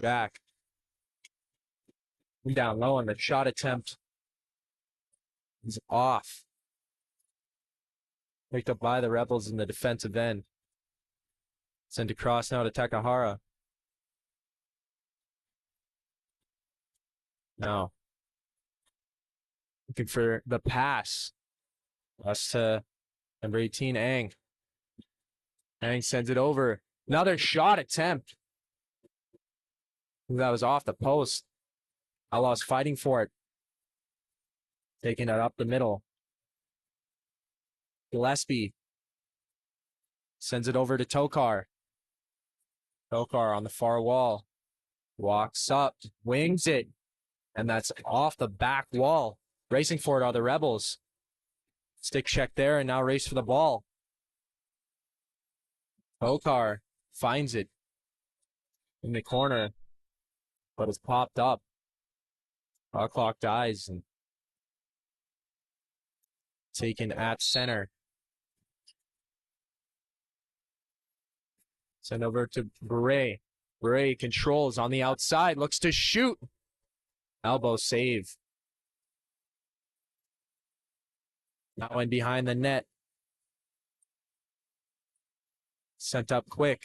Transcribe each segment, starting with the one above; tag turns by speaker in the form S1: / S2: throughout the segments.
S1: Back. Down low, and the shot attempt is off. Picked up by the Rebels in the defensive end. Sent across now to Takahara. Now, looking for the pass. Pass to number 18, Ang. Ang sends it over. Another shot attempt. That was off the post. Outlaws fighting for it. Taking it up the middle. Gillespie sends it over to Tokar. Tokar on the far wall. Walks up, wings it. And that's off the back wall. Racing for it are the Rebels. Stick check there, and now race for the ball. Tokar finds it in the corner, but it's popped up. Clock dies and taken at center. Send over to Bray. Bray controls on the outside, looks to shoot. Elbow save. That went behind the net. Sent up quick.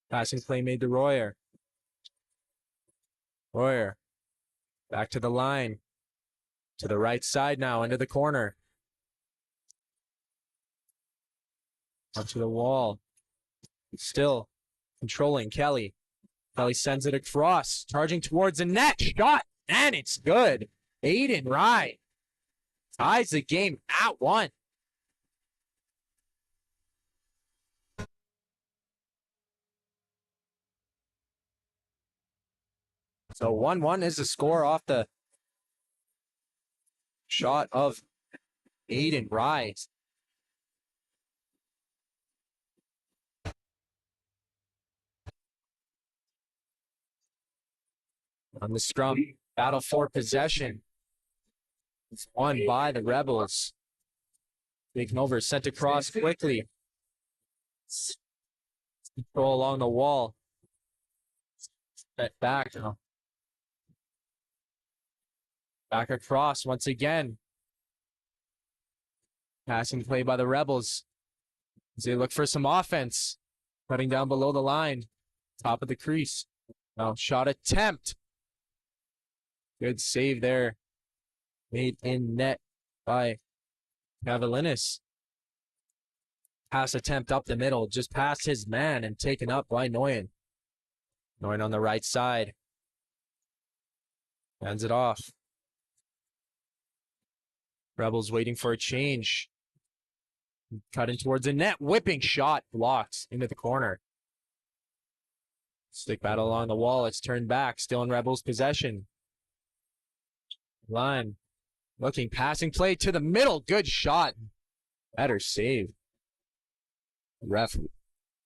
S1: Passing play made to Royer. Royer. Back to the line. To the right side now, into the corner. Up to the wall. Still controlling Kelly. Kelly sends it across. Charging towards the net. Shot. And it's good. Aiden Rye ties the game at 1. So 1-1 is the score off the shot of Aiden Rye. On the scrum, battle for possession. It's won by the Rebels. Taken over, sent across quickly. Control along the wall. Set back now. Back across once again. Passing play by the Rebels. As they look for some offense. Cutting down below the line. Top of the crease. Now shot attempt. Good save there. Made in net by Cavalinis. Pass attempt up the middle. Just past his man and taken up by Nguyen. Nguyen on the right side. Hands it off. Rebels waiting for a change. Cutting towards the net. Whipping shot. Blocked into the corner. Stick battle along the wall. It's turned back. Still in Rebels possession. Line. Looking, passing play to the middle. Good shot. Better save. Ref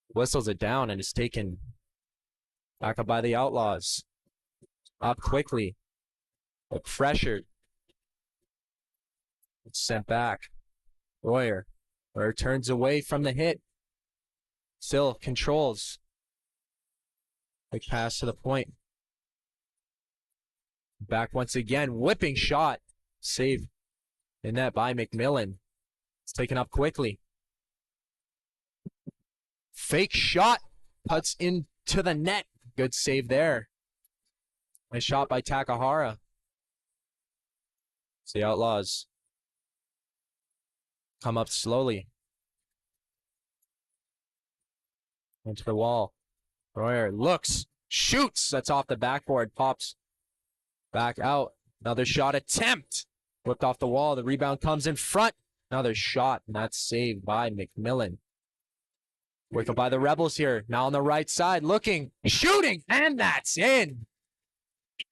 S1: whistles it down and is taken back up by the Outlaws. Up quickly. But pressured. It's sent back. Royer turns away from the hit. Still controls. Quick pass to the point. Back once again. Whipping shot. Save in that by McMillan. It's taken up quickly. Fake shot. Puts into the net. Good save there. Nice shot by Takahara. It's the Outlaws. Come up slowly. Into the wall. Royer looks. Shoots. That's off the backboard. Pops back out. Another shot attempt. Whipped off the wall. The rebound comes in front. Another shot, and that's saved by McMillan. Worked by the Rebels here. Now on the right side, looking, shooting, and that's in.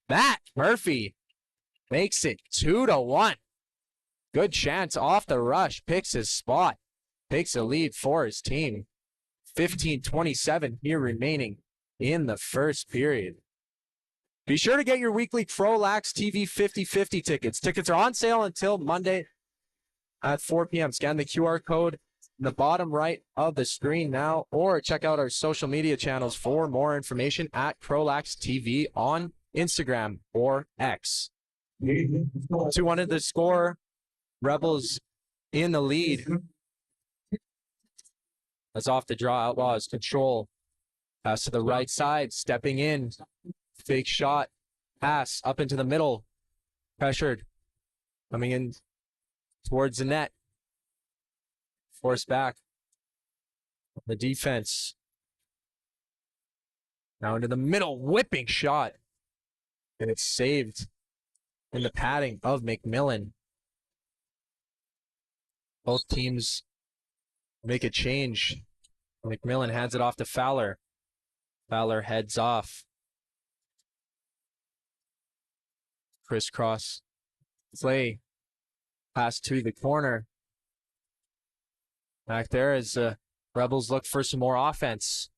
S1: Matt Murphy makes it 2-1. Good chance off the rush. Picks his spot. Takes a lead for his team. 15:27 here remaining in the first period. Be sure to get your weekly CROW LAX TV 50/50 tickets. Tickets are on sale until Monday at 4 p.m. Scan the QR code in the bottom right of the screen now, or check out our social media channels for more information at CROW LAX TV on Instagram or X. 2-1 the score. Rebels in the lead. That's off the draw. Outlaws control. Pass to the right side. Stepping in. Fake shot. Pass up into the middle. Pressured. Coming in towards the net. Forced back. The defense. Now into the middle. Whipping shot. And it's saved in the padding of McMillan. Both teams make a change. McMillan hands it off to Fowler. Fowler heads off. Crisscross play. Pass to the corner. Back there as the Rebels look for some more offense.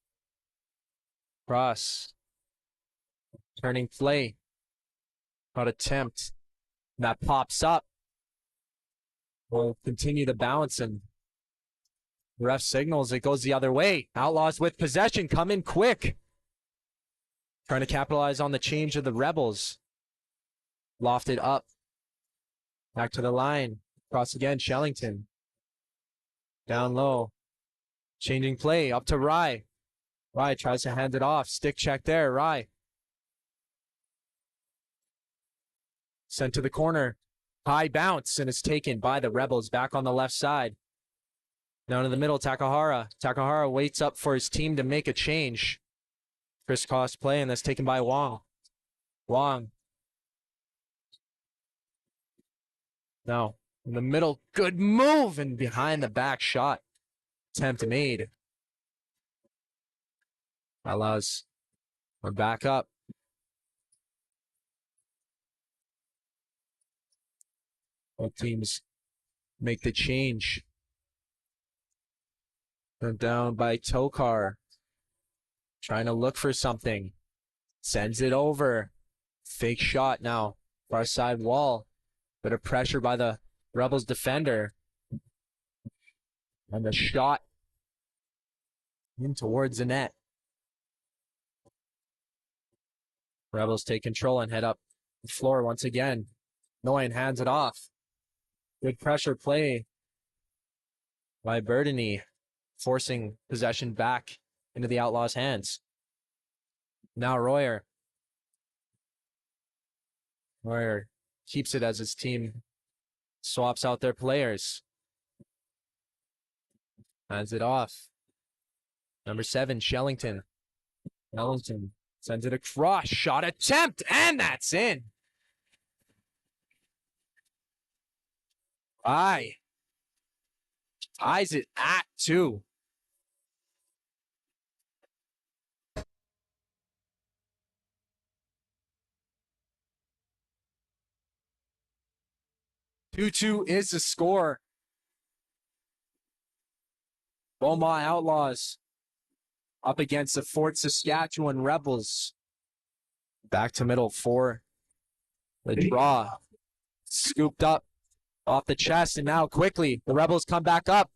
S1: Cross. Turning play. Not attempt. That pops up. Will continue to bounce, and ref signals it goes the other way. Outlaws with possession, come in quick. Trying to capitalize on the change of the Rebels. Lofted up. Back to the line. Cross again, Shellington. Down low. Changing play, up to Rye. Rye tries to hand it off. Stick check there, Rye. Sent to the corner. High bounce, and it's taken by the Rebels back on the left side. Down in the middle, Takahara. Takahara waits up for his team to make a change. Crisscross play, and that's taken by Wong. Wong. Now, in the middle, good move, and behind the back shot. Attempt made. Outlaws are back up. Both teams make the change. Turned down by Tokar. Trying to look for something. Sends it over. Fake shot now. Far side wall. Bit of pressure by the Rebels defender. And the shot in towards the net. Rebels take control and head up the floor once again. Noyan hands it off. Good pressure play by Burdeny, forcing possession back into the Outlaws' hands. Now Royer. Royer keeps it as his team swaps out their players. Hands it off. Number 7, Shellington. Shellington sends it across. Shot attempt, and that's in. Aye. Ties it at 2. Two is the score. Beaumont Outlaws up against the Fort Saskatchewan Rebels. Back to middle for the draw. Scooped up off the chest, and now quickly the Rebels come back up.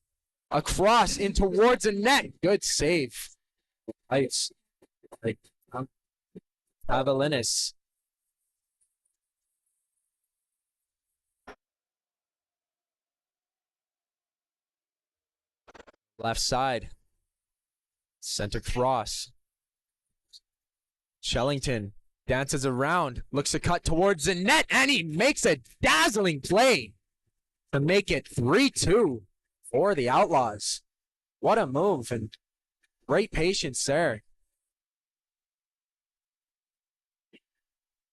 S1: Across in towards the net. Good save. Ice. Avelinis. Left side. Center cross. Shellington dances around, looks to cut towards the net, and he makes a dazzling play to make it 3-2 for the Outlaws. What a move, and great patience there.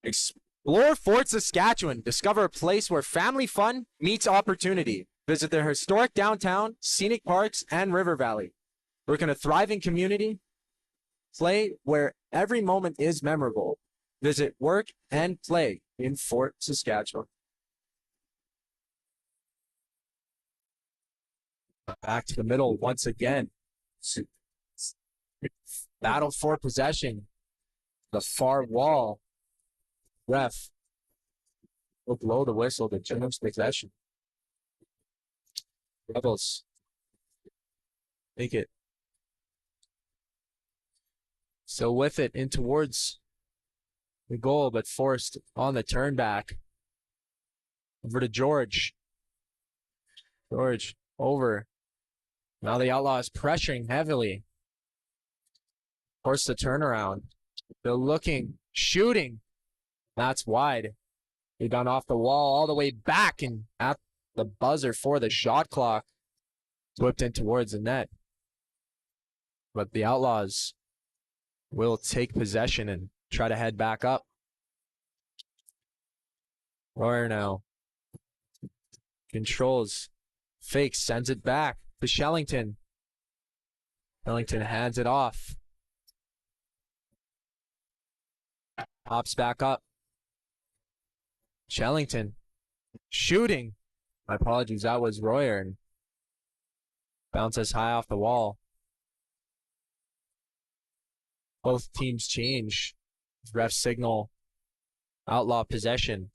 S1: Explore Fort Saskatchewan. Discover a place where family fun meets opportunity. Visit their historic downtown, scenic parks, and river valley. Work in a thriving community. Play where every moment is memorable. Visit Work and Play in Fort Saskatchewan. Back to the middle once again. Battle for possession. The far wall. Ref will blow the whistle to change possession. Rebels Make it. So with it in towards the goal, but forced on the turn back. Over to George. George over. Now the Outlaws pressuring heavily. Forced the turnaround. They're looking, shooting. That's wide. They got off the wall all the way back and at the buzzer for the shot clock. Whipped in towards the net. But the Outlaws will take possession and try to head back up. Royer now controls, fakes, sends it back to Shellington. Shellington hands it off. Pops back up. Shellington shooting. My apologies, that was Royer. And bounces high off the wall. Both teams change. Ref signal Outlaw possession.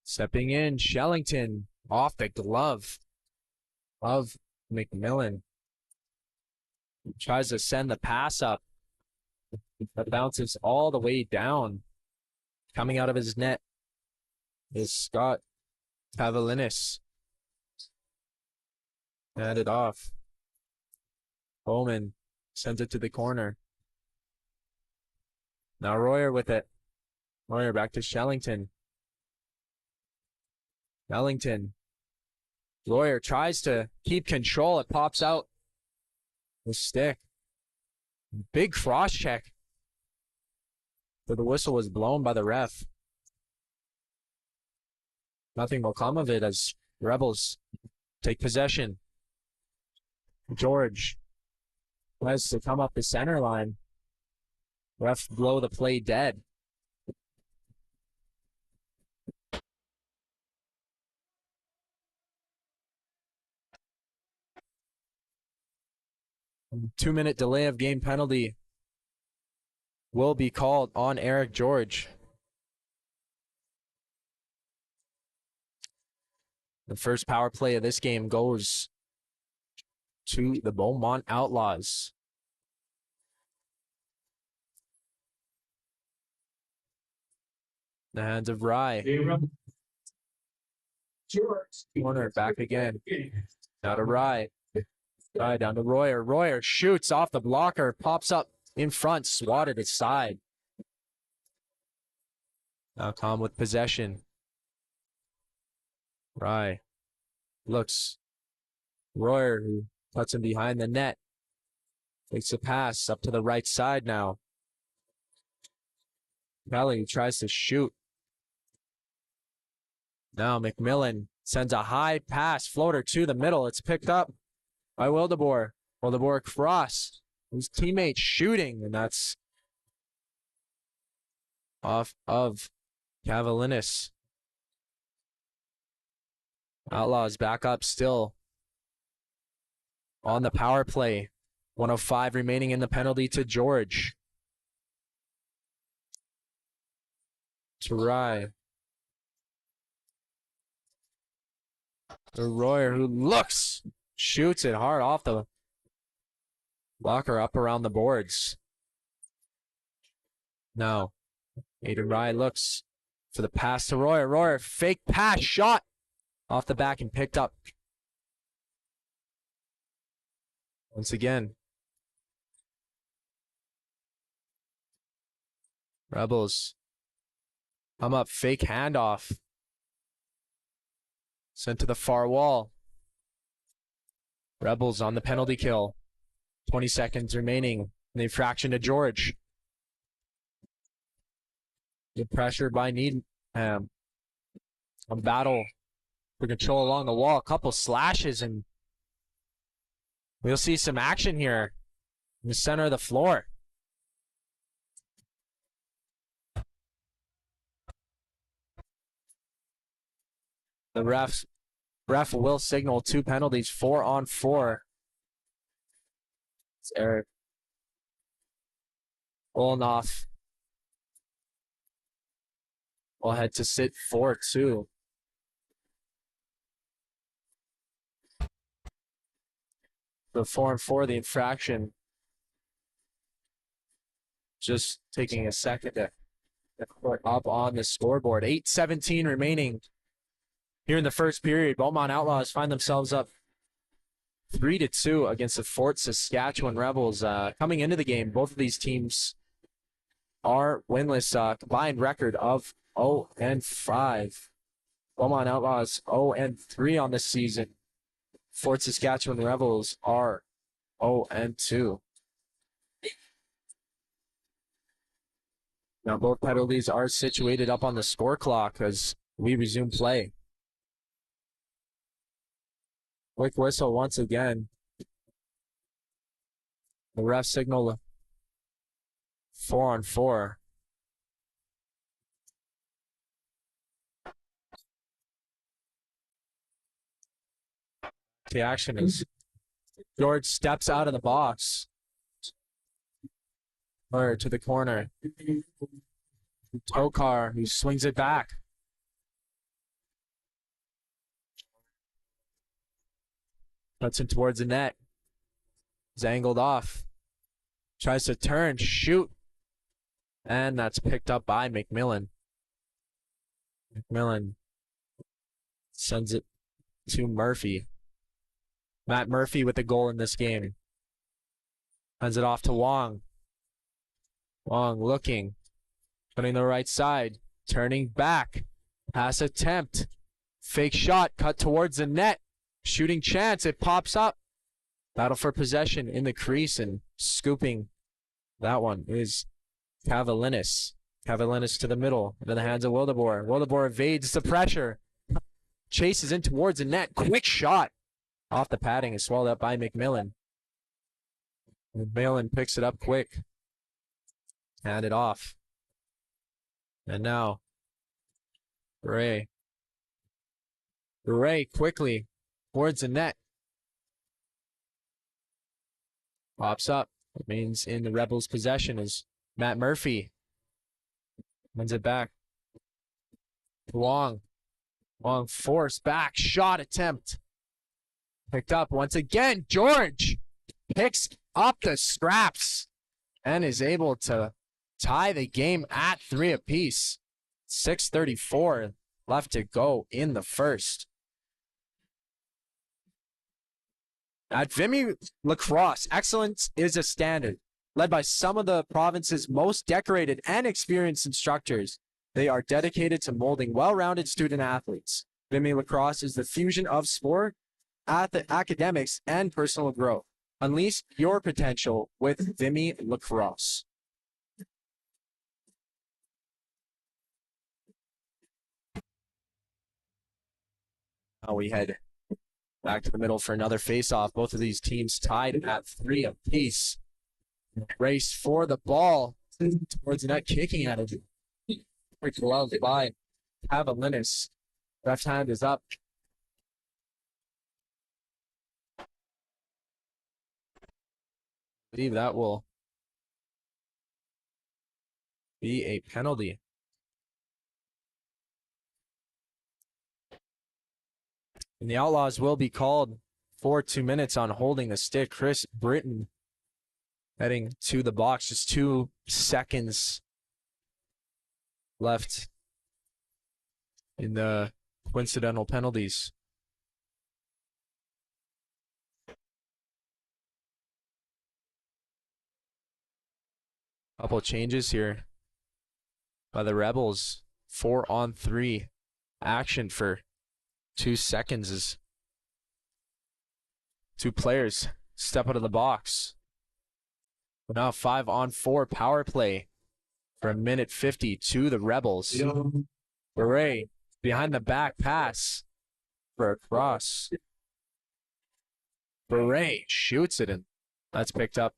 S1: Stepping in, Shellington off the glove of McMillan. Tries to send the pass up. That bounces all the way down. Coming out of his net is Scott Pavilinis. Hand it off. Bowman sends it to the corner. Now Royer with it. Royer back to Shellington. Shellington. Royer tries to keep control. It pops out. The stick. Big cross check. But the whistle was blown by the ref. Nothing will come of it as Rebels take possession. George tries to come up the center line. Ref blow the play dead. A 2-minute delay of game penalty will be called on Eric George. The first power play of this game goes to the Beaumont Outlaws. The hands of Rye. Corner back again. Now to Rye. Rye down to Royer. Royer shoots off the blocker. Pops up in front. Swatted aside. Now Tom with possession. Rye looks. Royer, who puts him behind the net. Takes a pass up to the right side now. Kelly tries to shoot. Now McMillan sends a high pass floater to the middle. It's picked up by Wildeboer. Wildeboer cross. His teammate shooting, and that's off of Cavalinis. Outlaws back up still on the power play. 1:05 remaining in the penalty to George. To Rye. To Royer, who looks, shoots it hard off the blocker up around the boards. Now, Aiden Rye looks for the pass to Royer. Royer, fake pass, shot off the back and picked up. Once again. Rebels come up, fake handoff. Sent to the far wall. Rebels on the penalty kill. 20 seconds remaining. The infraction to George. Good pressure by Needham. A battle for control along the wall. A couple slashes, and we'll see some action here in the center of the floor. The ref will signal 2 penalties, 4-on-4. It's Eric Olnoff will head to sit 4-2. The 4-4, the infraction. Just taking a second to put up on the scoreboard. 8:17 remaining here in the first period. Beaumont Outlaws find themselves up 3-2 against the Fort Saskatchewan Rebels. Coming into the game, both of these teams are winless. Combined record of 0-5. Beaumont Outlaws 0-3 on this season. Fort Saskatchewan Rebels are 0-2. Now both penalties are situated up on the score clock as we resume play. Quick whistle once again. The ref signal 4-on-4. The action is George steps out of the box. Or to the corner. Tokar, who swings it back. Cuts it towards the net. Is angled off. Tries to turn, shoot. And that's picked up by McMillan. McMillan sends it to Murphy. Matt Murphy with the goal in this game. Hands it off to Wong. Wong looking. Putting the right side. Turning back. Pass attempt. Fake shot. Cut towards the net. Shooting chance. It pops up. Battle for possession in the crease and scooping. That one is Cavalinis. Cavalinis to the middle. Into the hands of Wildeboer. Wildeboer evades the pressure. Chases in towards the net. Quick shot. Off the padding is swallowed up by McMillan. McMillan picks it up quick. Hand it off. And now, Ray quickly towards the net. Pops up. It means in the Rebels' possession is Matt Murphy. Runs it back. Wong. Wong force back. Shot attempt. Picked up once again. George picks up the scraps and is able to tie the game at 3 apiece. 6:34 left to go in the first. At Vimy Lacrosse, excellence is a standard. Led by some of the province's most decorated and experienced instructors, they are dedicated to molding well-rounded student athletes. Vimy Lacrosse is the fusion of sport, academics, and personal growth. Unleash your potential with Vimy Lacrosse. Now we head back to the middle for another face-off. Both of these teams tied at 3 apiece. Race for the ball towards the net, kicking at it. Quick glove by Cavalinis. Left hand is up. I believe that will be a penalty. And the Outlaws will be called for 2 minutes on holding the stick. Chris Britton heading to the box. Just 2 seconds left in the coincidental penalties. Couple changes here by the Rebels. 4-on-3 action for 2 seconds as 2 players step out of the box. Now 5-on-4 power play for 1:50 to the Rebels. Beret behind the back pass for a cross. Beret shoots it and that's picked up.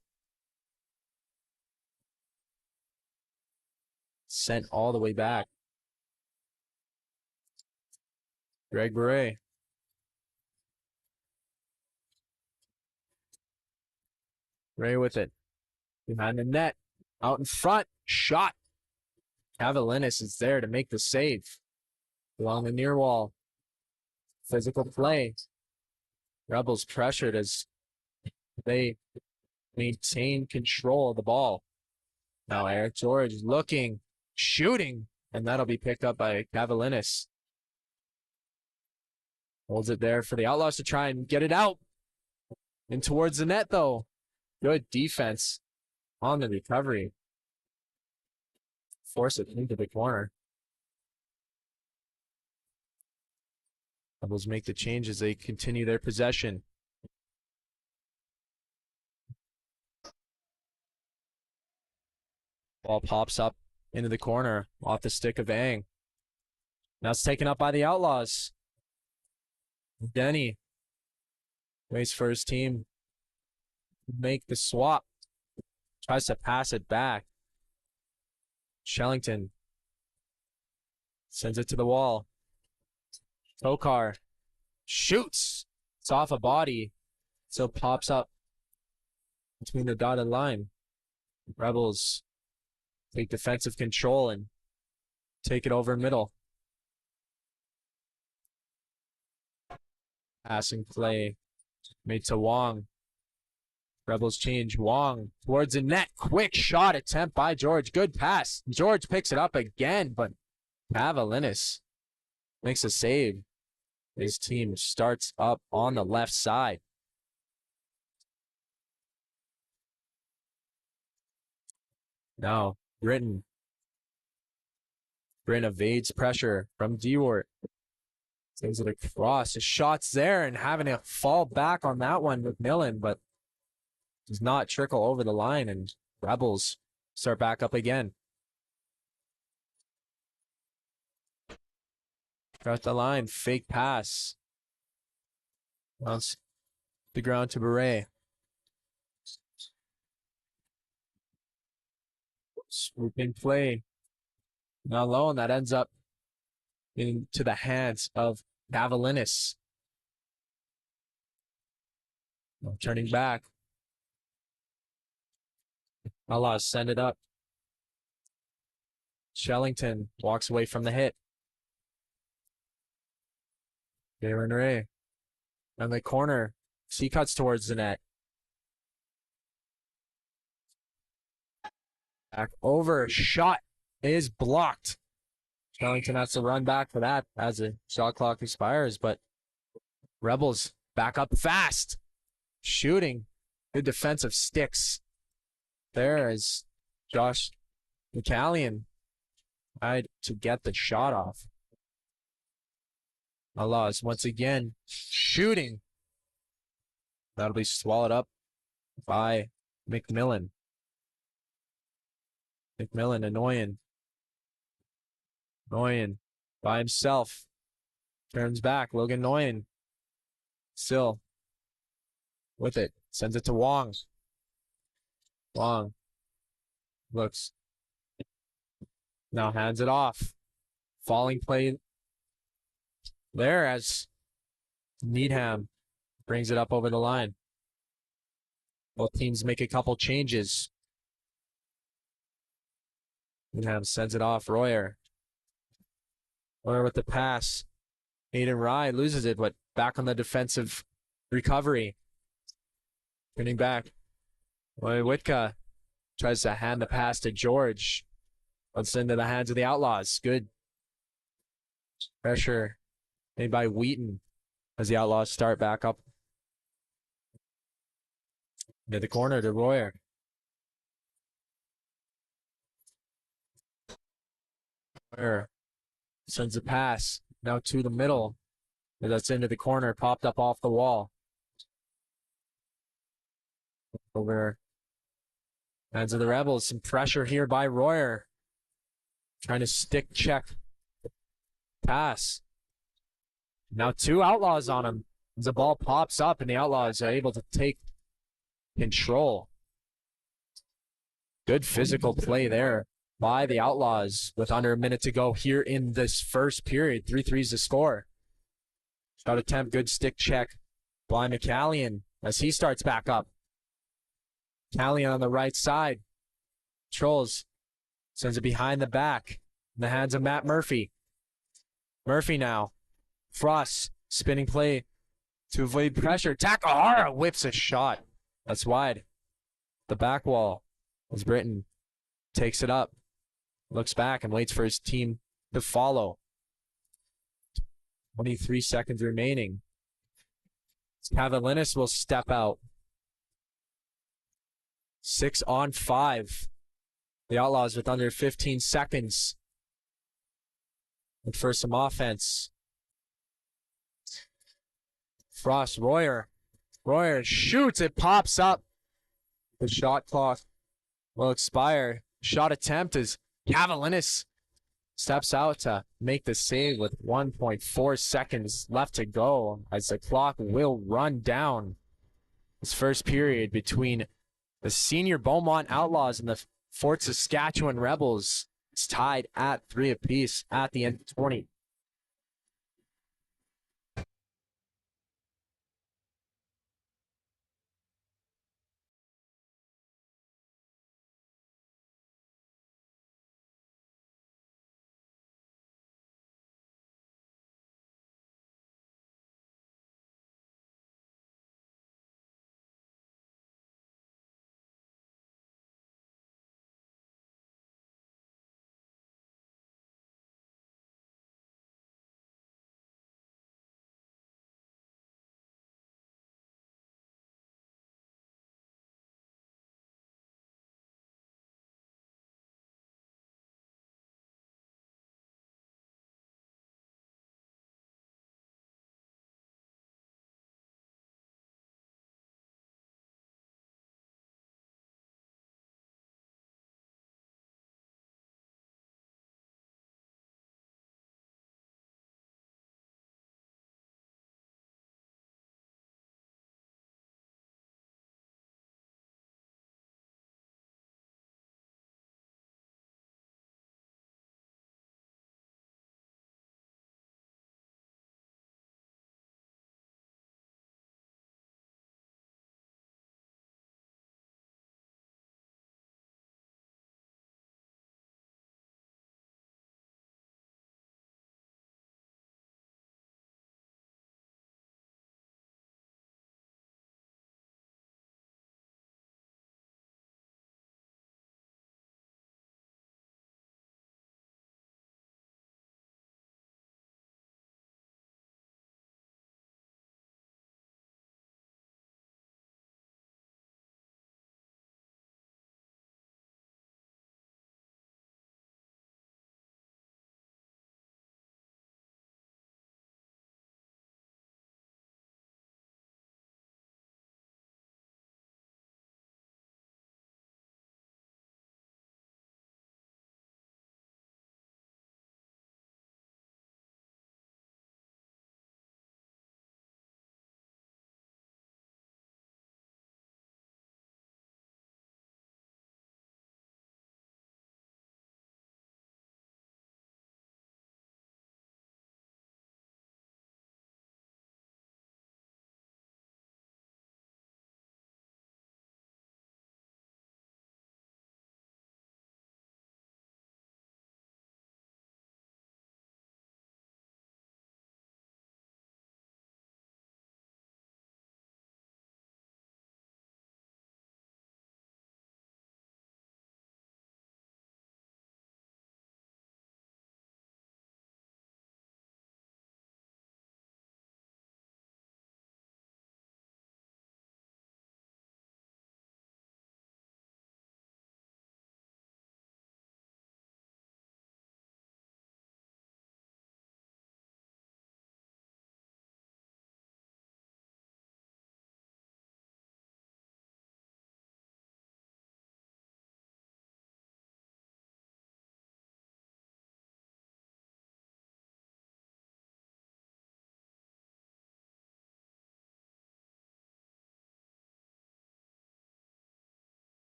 S1: Sent all the way back. Greg Beret. Ray with it. Behind the net. Out in front. Shot. Cavalinis is there to make the save. Along the near wall. Physical play. Rebels pressured as they maintain control of the ball. Now Eric George looking, shooting, and that'll be picked up by Cavalinis. Holds it there for the Outlaws to try and get it out. And towards the net, though. Good defense on the recovery. Force it into the corner. Rebels make the change as they continue their possession. Ball pops up into the corner off the stick of Ang. Now it's taken up by the Outlaws. Denny waits for his team to make the swap. Tries to pass it back. Shellington sends it to the wall. Tokar shoots. It's off a body. So pops up between the dotted line. Rebels take defensive control and take it over middle. Passing play made to Wong. Rebels change. Wong towards the net. Quick shot attempt by George. Good pass. George picks it up again, but Cavalinis makes a save. His team starts up on the left side. Now, Britton evades pressure from Dewart. Sends it across. His shot's there and having to fall back on that one with Millen, but does not trickle over the line, and Rebels start back up again. Across the line, fake pass. Bounce the ground to Beret. Swooping play. Not alone, that ends up into the hands of Cavalinis. Turning back. Outlaws send it up. Shellington walks away from the hit. Garen Ray. On the corner. She cuts towards the net. Back over. Shot is blocked. Shellington has to run back for that as the shot clock expires, but Rebels back up fast. Shooting. Good defensive sticks. There is Josh McCallion tried to get the shot off. Outlaws once again shooting. That'll be swallowed up by McMillan. McMillan annoying. Noyan by himself. Turns back. Logan Noyan still with it. Sends it to Wong. Wong looks. Now hands it off. Falling play there as Needham brings it up over the line. Both teams make a couple changes. Needham sends it off. Royer with the pass. Aiden Rye loses it, but back on the defensive recovery. Turning back. Witka tries to hand the pass to George. Let's into the hands of the Outlaws. Good pressure made by Wheaton as the Outlaws start back up. Near the corner to Royer. Royer sends a pass now to the middle. That's into the corner, popped up off the wall. Over hands of the Rebels. Some pressure here by Royer. Trying to stick check pass. Now two Outlaws on him. As the ball pops up and the Outlaws are able to take control. Good physical play there by the Outlaws with under a minute to go here in this first period. 3-3 is the score. Shot attempt, good stick check by McCallion as he starts back up. McCallion on the right side. Trolls sends it behind the back. in the hands of Matt Murphy. Murphy now. Frost, spinning play to avoid pressure. Takahara whips a shot. That's wide. The back wall as Britton takes it up, looks back and waits for his team to follow. 23 seconds remaining. Cavalinis will step out. 6-on-5. The Outlaws with under 15 seconds. And for some offense. Frost, Royer. Royer shoots, it pops up. The shot clock will expire. Shot attempt as Cavalinis steps out to make the save with 1.4 seconds left to go as the clock will run down. This first period between the senior Beaumont Outlaws and the Fort Saskatchewan Rebels is tied at 3 apiece at the end of 20.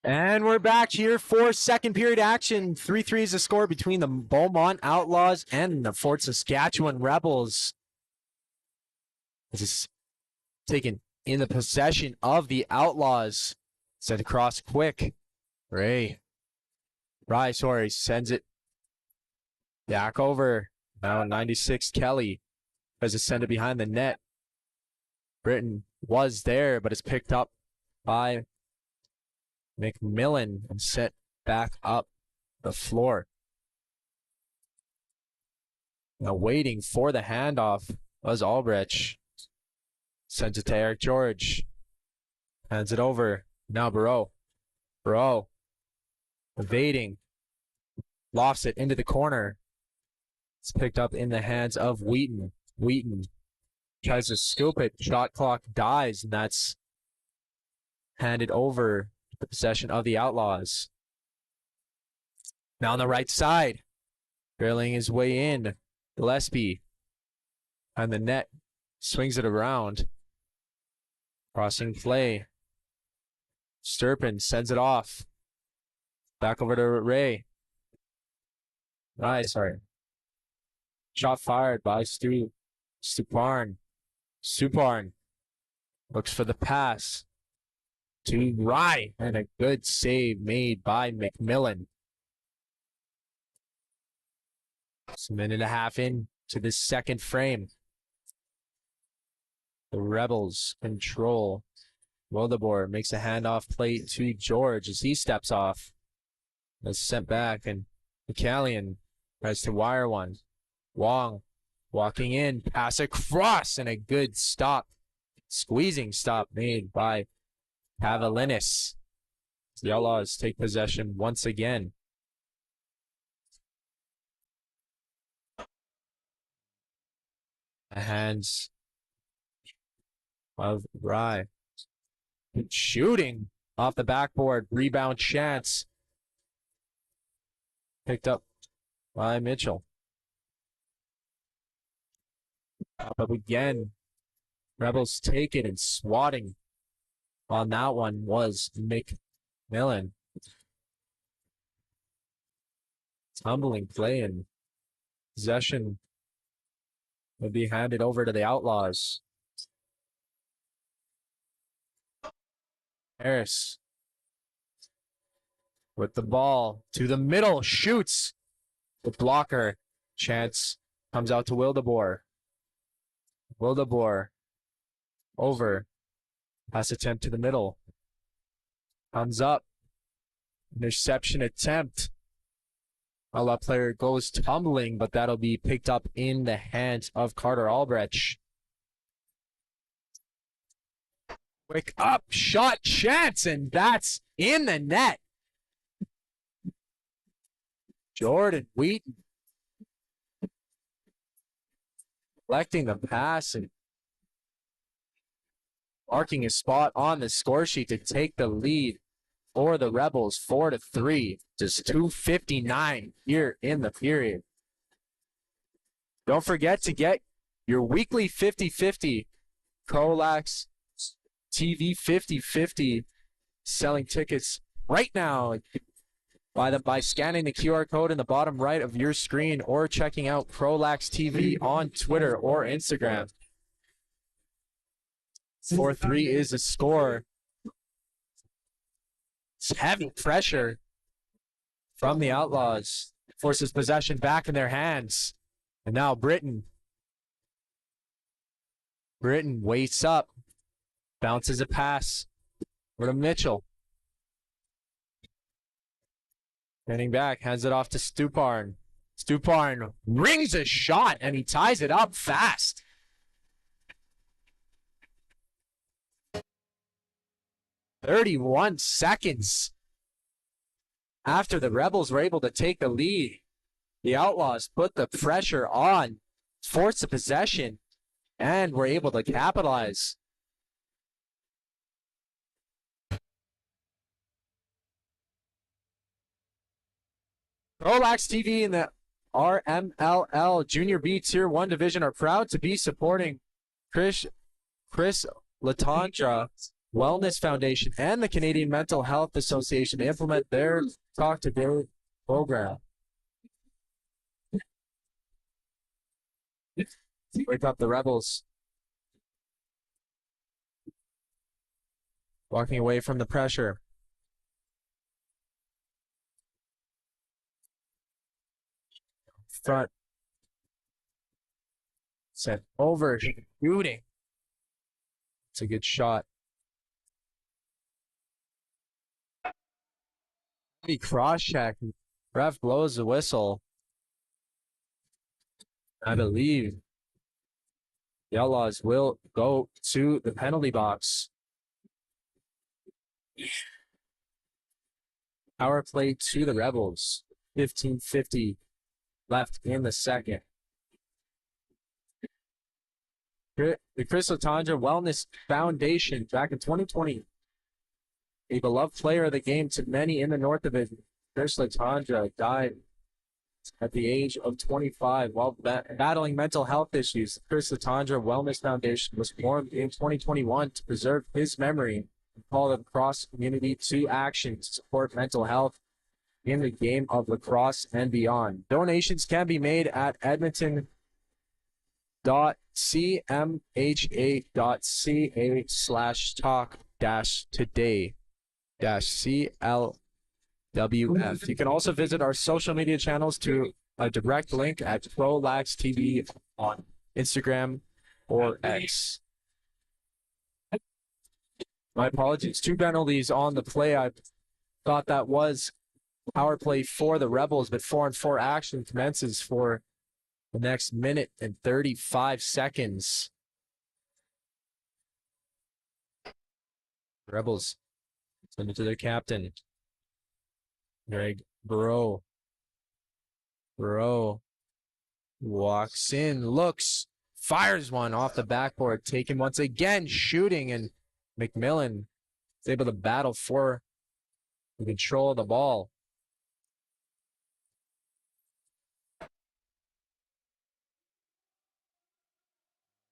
S1: And we're back here for second period action. 3-3 is the score between the Beaumont Outlaws and the Fort Saskatchewan Rebels. This is taken in the possession of the Outlaws. Sent across quick. Ray sends it back over. Now 96 Kelly tries to send it behind the net. Britton was there, but it's picked up by McMillan and set back up the floor. Now waiting for the handoff was Albrecht. Sends it to Eric George. Hands it over. Now Barreau. Evading. Lofts it into the corner. It's picked up in the hands of Wheaton. Wheaton tries to scoop it. Shot clock dies, and that's handed over to the possession of the Outlaws. Now on the right side, barreling his way in. Gillespie on the net, swings it around. Crossing play. Sturpin sends it off. Back over to Ray. Sorry. Shot fired by Stuparn. Stuparn looks for the pass to Rye, and a good save made by McMillan. It's a minute and a half in to this second frame. The Rebels control. Wildeboer makes a handoff play to George as he steps off. That's sent back, and McCallion tries to wire one. Wong walking in, pass across, and a good stop. Squeezing stop made by Pavilinis. The Outlaws take possession once again. The hands of Rye. Shooting off the backboard. Rebound chance. Picked up by Mitchell. But again, Rebels take it, and swatting on that one was McMillan. Tumbling play, and possession would be handed over to the Outlaws. Harris with the ball to the middle, shoots. The blocker chance comes out to Wildeboer. Wildeboer over. Pass attempt to the middle. Comes up. Interception attempt. Outlaw player goes tumbling, but that'll be picked up in the hands of Carter Albrecht. Quick up shot chance, and that's in the net. Jordan Wheaton collecting the pass and marking a spot on the score sheet to take the lead for the Rebels 4-3. Just 2:59 here in the period. Don't forget to get your weekly 50-50 CROW LAX TV 50-50 selling tickets right now by scanning the QR code in the bottom right of your screen or checking out CROW LAX TV on Twitter or Instagram. 4-3 is the score. It's heavy pressure from the Outlaws. Forces possession back in their hands. And now Britton waits up. Bounces a pass over to Mitchell. Getting back, hands it off to Stuparn. Stuparn rings a shot, and he ties it up fast. "31 seconds after the Rebels were able to take the lead. The Outlaws put the pressure on, forced the possession, and were able to capitalize. CROW LAX TV and the RMLL Junior B Tier 1 Division are proud to be supporting Chris Latondra Wellness Foundation and the Canadian Mental Health Association to implement their Talk Today program. Wake up the Rebels. Walking away from the pressure. Front. Set over. Shooting. It's a good shot. Cross check. Ref blows the whistle. I believe the Outlaws will go to the penalty box. Power play to the Rebels. 15:50 left in the second. The Chris Letendre Wellness Foundation, back in 2020, a beloved player of the game to many in the North Division. Chris Letendre died at the age of 25 while battling mental health issues. The Chris Letendre Wellness Foundation was formed in 2021 to preserve his memory and call the lacrosse community to action to support mental health in the game of lacrosse and beyond. Donations can be made at edmonton.cmha.ca/talk-today-CLWF. You can also visit our social media channels to a direct link at CROW LAX TV on Instagram or X. My apologies. 2 penalties on the play. I thought that was power play for the Rebels, but 4-on-4 action commences for the next minute and 35 seconds. Rebels send it to their captain, Greg Burrow. Burrow walks in, looks, fires one off the backboard, taken once again, shooting, and McMillan is able to battle for the control of the ball.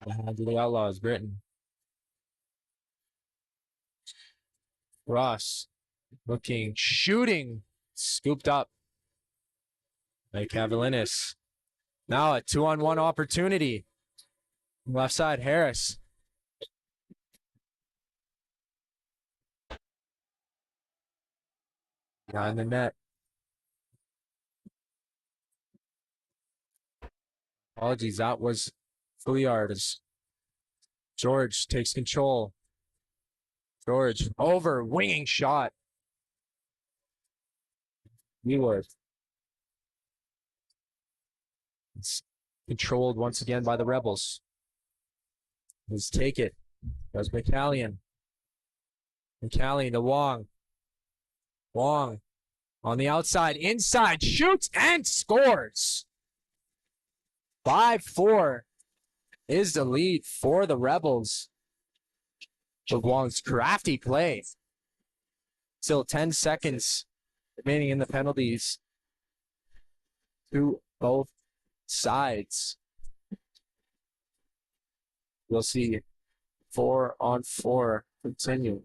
S1: To the Outlaws, Britain. Ross looking, shooting, scooped up by Cavalinis. Now a 2-on-1 opportunity. Left side, Harris. Behind the net. Apologies, that was Fouillard as George takes control. George over, winging shot. Wheeler. It's controlled once again by the Rebels. Let's take it. There's McCallion. McCallion to Wong. Wong on the outside, inside, shoots and scores. 5-4 is the lead for the Rebels. But Wong's crafty play. Still 10 seconds remaining in the penalties to both sides. We'll see 4-on-4 continue.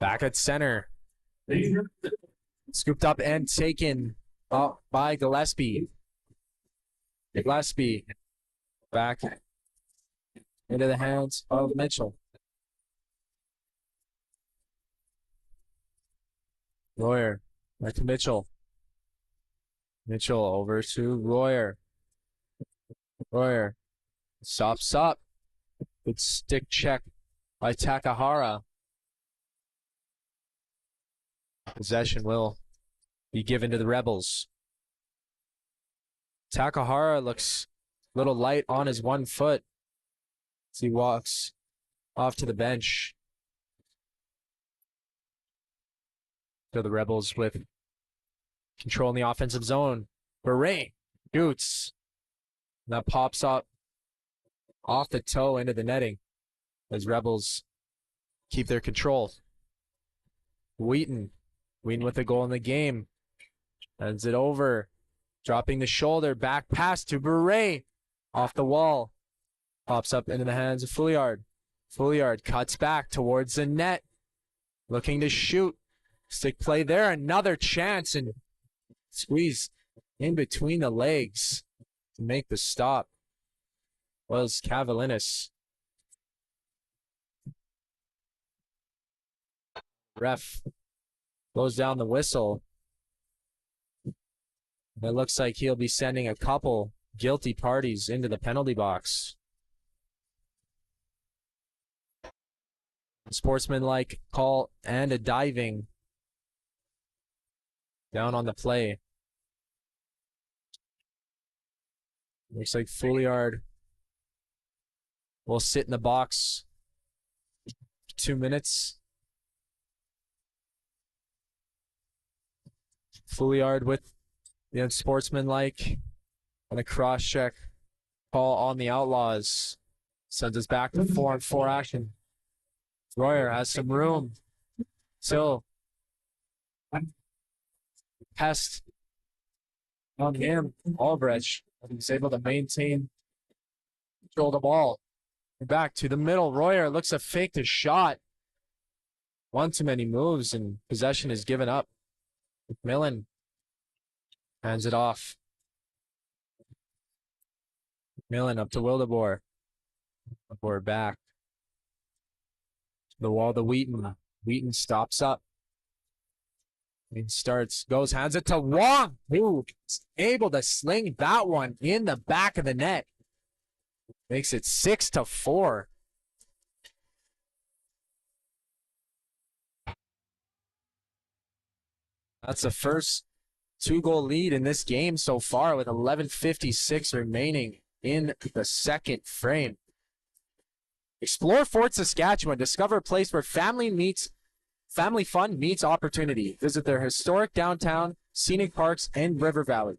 S1: Back at center. Scooped up and taken up by Gillespie. Gillespie back into the hands of Mitchell. Royer back to Mitchell. Mitchell over to Royer. Royer stops up. Good stick check by Takahara. Possession will be given to the Rebels. Takahara looks a little light on his one foot as he walks off to the bench. So the Rebels with control in the offensive zone. Beret shoots. That pops up off the toe into the netting as Rebels keep their control. Wheaton with a goal in the game. Sends it over. Dropping the shoulder. Back pass to Bure. Off the wall. Pops up into the hands of Fouillard. Fouillard cuts back towards the net. Looking to shoot. Stick play there. Another chance and squeeze in between the legs to make the stop. Was Cavalinis. Ref blows down the whistle. It looks like he'll be sending a couple guilty parties into the penalty box. Sportsmanlike call and a diving down on the play. Looks like Fouillard will sit in the box for 2 minutes. Fouillard with the unsportsmanlike and a cross-check call on the Outlaws. Sends us back to 4-on-4 action. Royer has some room. Still, pest on him. Albrecht, he's able to maintain control the ball. Back to the middle. Royer looks to fake the shot. One too many moves and possession is given up. McMillan hands it off. McMillan up to Wildeboer. Wildeboer back. The wall to Wheaton. Wheaton stops up. Wheaton starts, goes, hands it to Wong, who is able to sling that one in the back of the net. Makes it 6-4. That's the first 2-goal lead in this game so far with 11:56 remaining in the second frame. Explore Fort Saskatchewan. Discover a place where family fun meets opportunity. Visit their historic downtown, scenic parks, and river valley.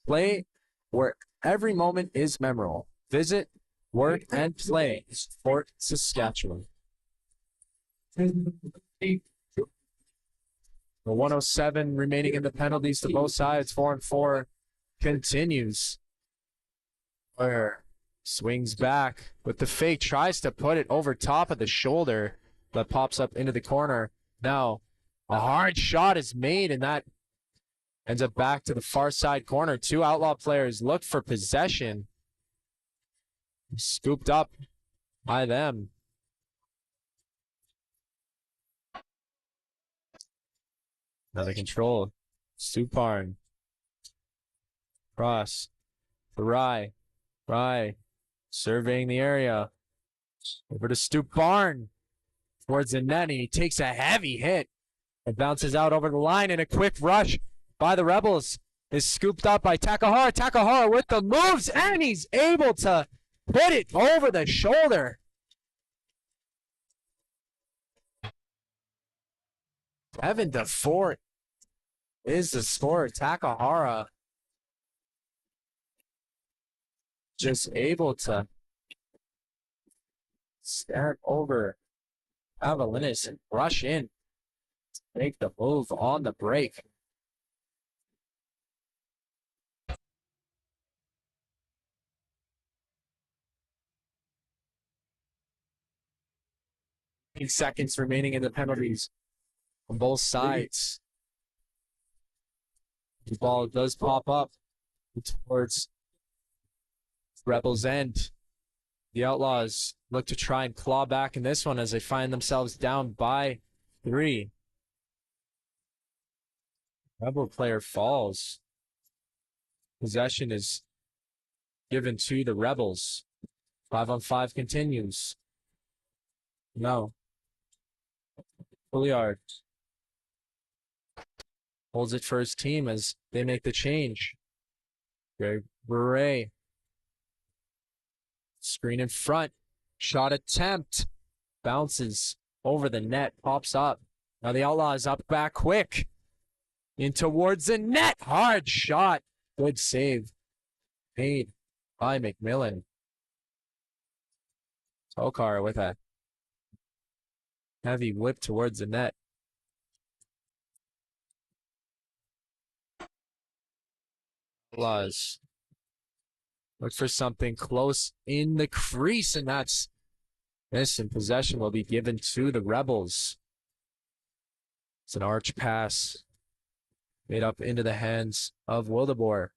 S1: Play where every moment is memorable. Visit, work, and play Fort Saskatchewan. The 107 remaining in the penalties to both sides. 4-on-4 continues. Where swings back with the fake, tries to put it over top of the shoulder, but pops up into the corner. Now, a hard shot is made, and that ends up back to the far side corner. Two Outlaw players look for possession. Scooped up by them. Another control. Stuparn. Cross. For Rye. Rye. Surveying the area. Over to Stuparn. Towards the net, and he takes a heavy hit. It bounces out over the line, and a quick rush by the Rebels is scooped up by Takahara. Takahara with the moves, and he's able to put it over the shoulder. 7-4 is the score. Takahara just able to start over Avalinis and rush in, make the move on the break. Seconds remaining in the penalties on both sides. The ball does pop up towards Rebels' end. The Outlaws look to try and claw back in this one as they find themselves down by 3. Rebel player falls. Possession is given to the Rebels. 5-on-5 continues. No. Fouillard holds it for his team as they make the change. Greg Bure. Screen in front. Shot attempt. Bounces over the net. Pops up. Now the Outlaws up back quick. In towards the net. Hard shot. Good save. Made by McMillan. Tokar with a heavy whip towards the net. Outlaws look for something close in the crease, and that's this, and possession will be given to the Rebels. It's an arch pass made up into the hands of Wildeboer.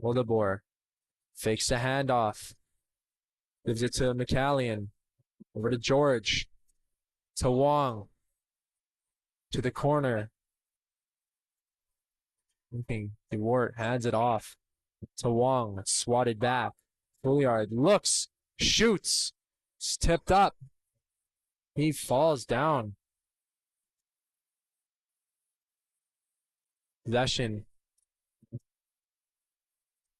S1: Wildeboer fakes the handoff, gives it to McCallion, over to George, to Wong, to the corner. DeWart hands it off to Wong, swatted back. Fouliard looks, shoots, it's tipped up. He falls down. Possession.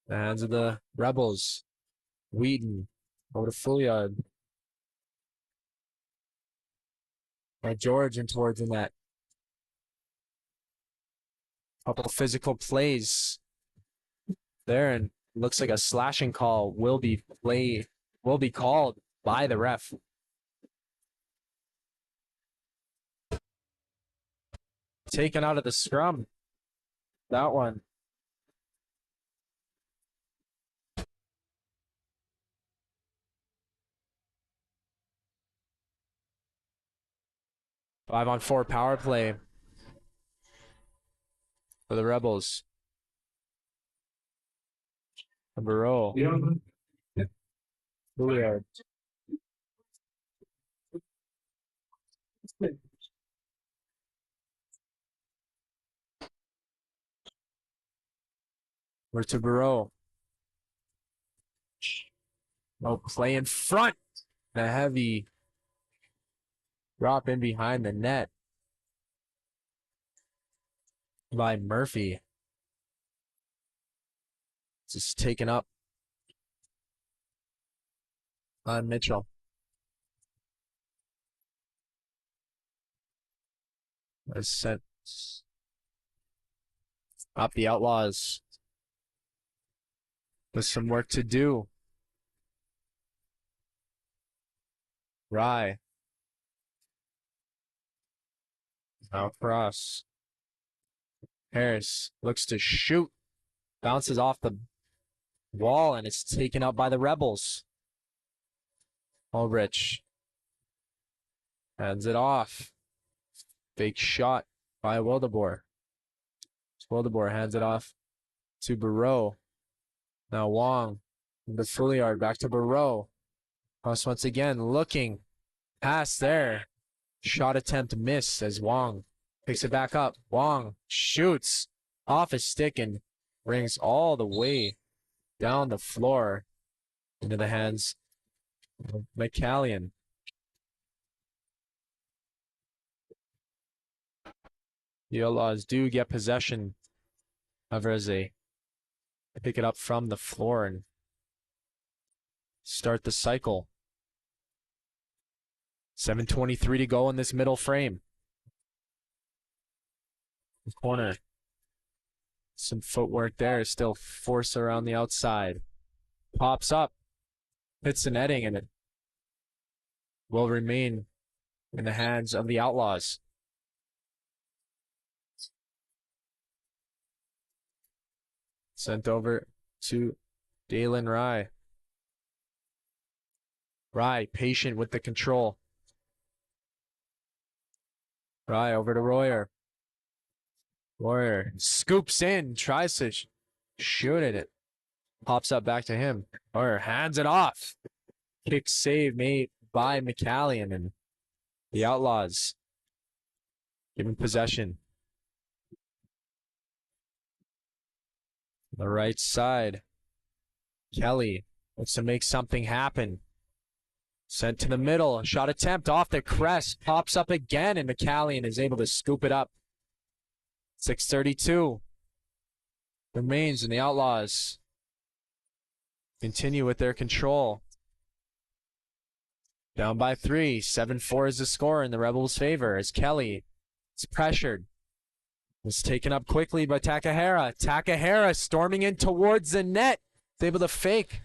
S1: The hands of the Rebels. Wheaton over to Fouliard. By George and towards the net. Couple of physical plays there, and looks like a slashing call will be called by the ref. Taken out of the scrum. That one. Five-on-four power play for the Rebels. Barreau. Fouliard. We're to Barreau. Oh, play in front. A heavy drop in behind the net by Murphy. Just taken up on Mitchell. Has sent up the Outlaws with some work to do. Rye. Now across. Harris looks to shoot. Bounces off the wall, and it's taken up by the Rebels. Ulrich hands it off. Fake shot by Wildeboer. Wildeboer hands it off to Barreau. Now Wong. The Fouliard back to Barreau. Cross once again, looking. Pass there. Shot attempt missed as Wong picks it back up. Wong shoots off his stick and brings all the way down the floor into the hands of McCallion. The Outlaws do get possession. However, as they pick it up from the floor and start the cycle. 7:23 to go in this middle frame. The corner. Some footwork there. Still force around the outside. Pops up. Hits the netting, and it will remain in the hands of the Outlaws. Sent over to Dalen Rye. Rye, patient with the control. Rye over to Royer. Royer scoops in, tries to shoot at it. Pops up back to him. Royer hands it off. Kick save made by McCallion, and the Outlaws given possession. The right side. Kelly looks to make something happen. Sent to the middle. Shot attempt off the crest. Pops up again, and McCallion is able to scoop it up. 6:32 remains, and the Outlaws continue with their control. Down by 3. 7-4 is the score in the Rebels' favor as Kelly is pressured. It's taken up quickly by Takahara. Takahara storming in towards the net. Is able to fake.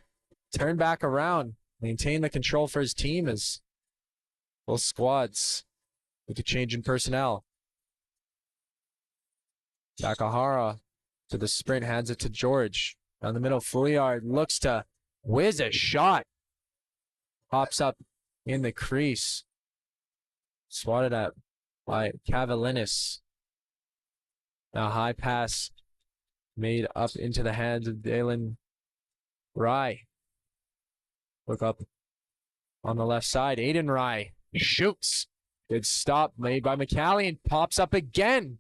S1: Turn back around. Maintain the control for his team as both squads with a change in personnel. Takahara To the sprint, hands it to George. Down the middle, Fouillard looks to whiz a shot. Pops up in the crease. Swatted at by Cavalinis. Now high pass made up into the hands of Dalen Rye. Look up on the left side. Aiden Rye shoots. Good stop made by McCallion. Pops up again.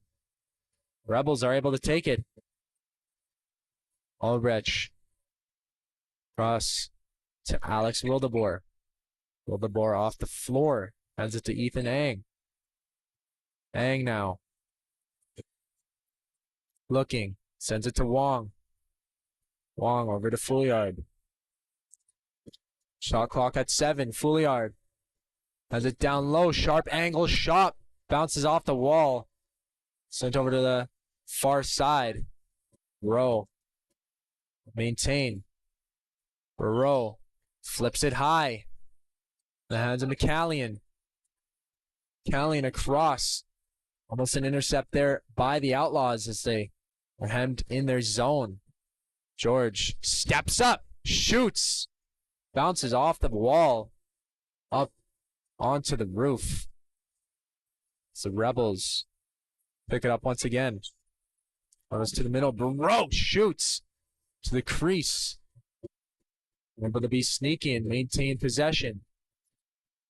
S1: Rebels are able to take it. Ulrich. Cross to Alex Wildeboer. Wildeboer off the floor. Hands it to Ethan Ang. Ang now. Looking. Sends it to Wong. Wong over to Fouillard. Shot clock at 7. Fouillard has it down low. Sharp angle shot. Bounces off the wall. Sent over to the far side. Rowe. Maintain. Rowe flips it high. The hands of McCallion. McCallion across. Almost an intercept there by the Outlaws as they are hemmed in their zone. George steps up. Shoots. Bounces off the wall. Up onto the roof. It's the Rebels pick it up once again. Goes to the middle. Bro shoots to the crease. Able to be sneaky and maintain possession.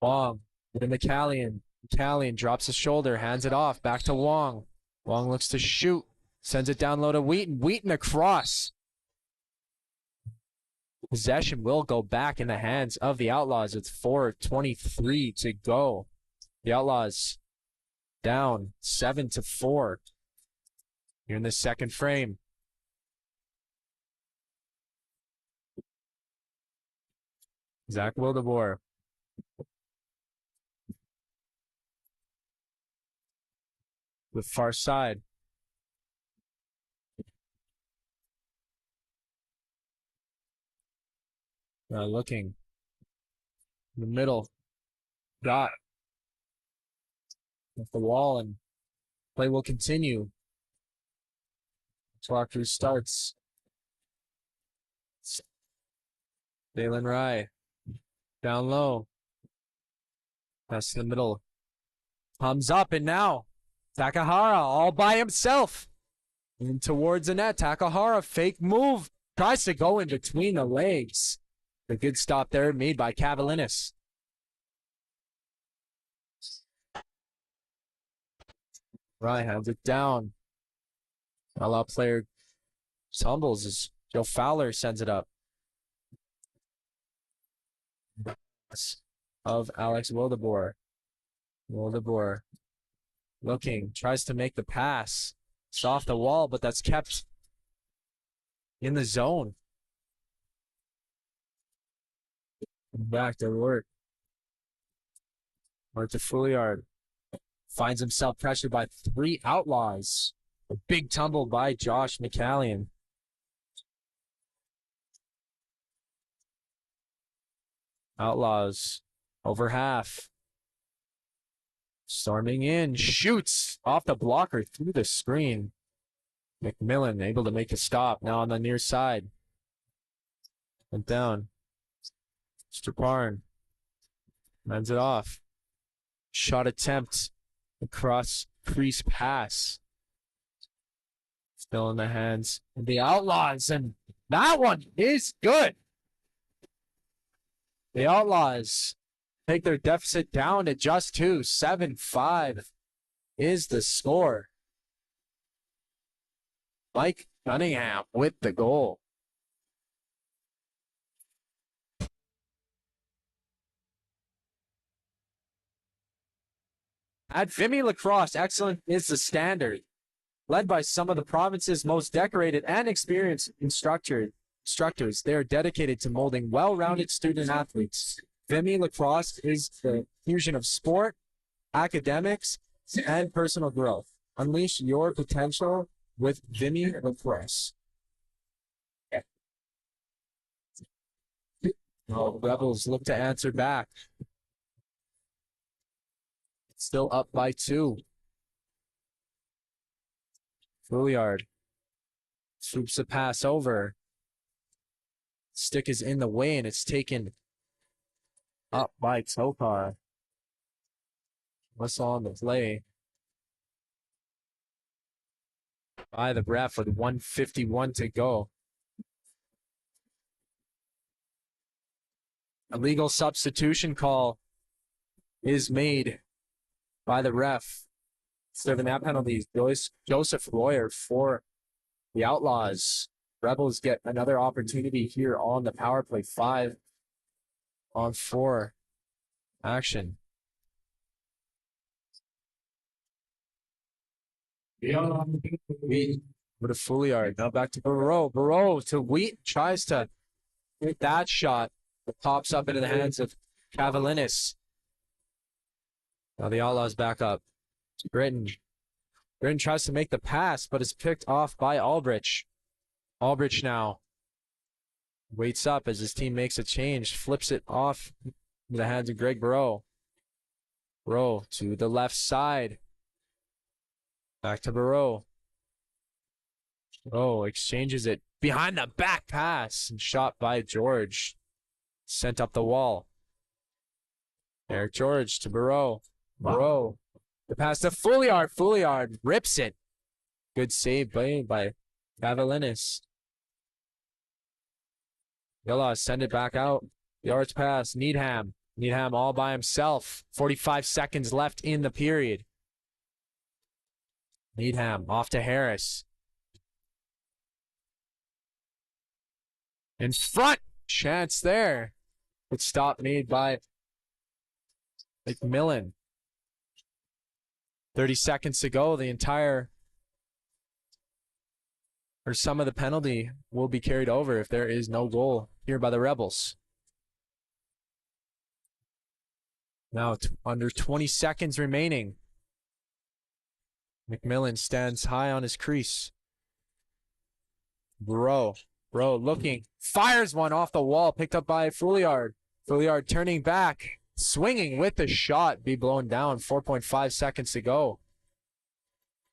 S1: Wong to McCallion. McCallion drops his shoulder, hands it off. Back to Wong. Wong looks to shoot. Sends it down low to Wheaton. Wheaton across. Possession will go back in the hands of the Outlaws. It's 4:23 to go. The Outlaws down 7-4. Here in the second frame. Zach Wildeboer. The far side. Looking. In the middle. Got. Off the wall, and play will continue. Clock restarts. Dalen Rye. Down low. Pass to the middle. Comes up, and now Takahara all by himself. And towards the net. Takahara, fake move. Tries to go in between the legs. A good stop there made by Cavalinis. Rye hands it down. Outlaw player tumbles as Joe Fowler sends it up. Of Alex Wildeboer. Wildeboer looking, tries to make the pass. It's off the wall, but that's kept in the zone. Back to work. Or to Fouillard. Finds himself pressured by 3 Outlaws. A big tumble by Josh McCallion. Outlaws over half. Storming in, shoots off the blocker through the screen. McMillan able to make a stop. Now on the near side. Went down. Straparn ends it off. Shot attempt. Across crease pass. Still in the hands of the Outlaws, and that one is good. The Outlaws take their deficit down to just 2. 7-5 is the score. Mike Cunningham with the goal. At Vimy Lacrosse, excellence is the standard. Led by some of the province's most decorated and experienced instructors, they are dedicated to molding well-rounded student athletes. Vimy Lacrosse is the fusion of sport, academics, and personal growth. Unleash your potential with Vimy Lacrosse. Oh, Rebels look to answer back. Still up by 2. Fouillard Swoops the pass over. Stick is in the way, and it's taken up by Tokar. Whistle on the play by the ref with 1:51 to go. A legal substitution call is made by the ref. Serving that penalty, Joseph Royer for the Outlaws. Rebels get another opportunity here on the power play. 5-on-4 action. Wheat with a Fouliard. Now back to Barreau. Barreau to Wheat. Tries to hit that shot. It pops up into the hands of Cavalinis. Now the Outlaws back up. Britton. Britton tries to make the pass, but is picked off by Albridge. Albridge now waits up as his team makes a change. Flips it off into the hands of Greg Barreau. Barreau to the left side. Back to Barreau. Barreau exchanges it behind the back pass and shot by George. Sent up the wall. Eric George to Barreau. Barreau. The pass to Fouliard. Fouliard rips it. Good save by Cavalinis. Outlaws send it back out. Yards pass. Needham. Needham all by himself. 45 seconds left in the period. Needham off to Harris. In front. Chance there. Good stop made by McMillan. 30 seconds to go. Some of the penalty will be carried over if there is no goal here by the Rebels. Now under 20 seconds remaining. McMillan stands high on his crease. Barreau looking. Fires one off the wall. Picked up by Fouliard. Fouliard turning back. Swinging with the shot. Be blown down. 4.5 seconds to go.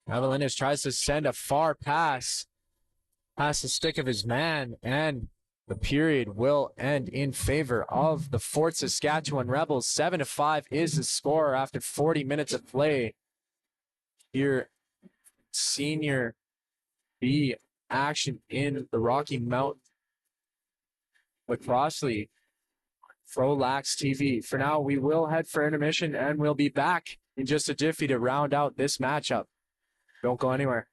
S1: Avalinas tries to send a far pass. Past the stick of his man. And the period will end in favor of the Fort Saskatchewan Rebels. 7-5 is the score after 40 minutes of play. Here, Senior B action in the Rocky Mountain Lacrosse League. CROW LAX TV. For now, we will head for intermission, and we'll be back in just a jiffy to round out this matchup. Don't go anywhere.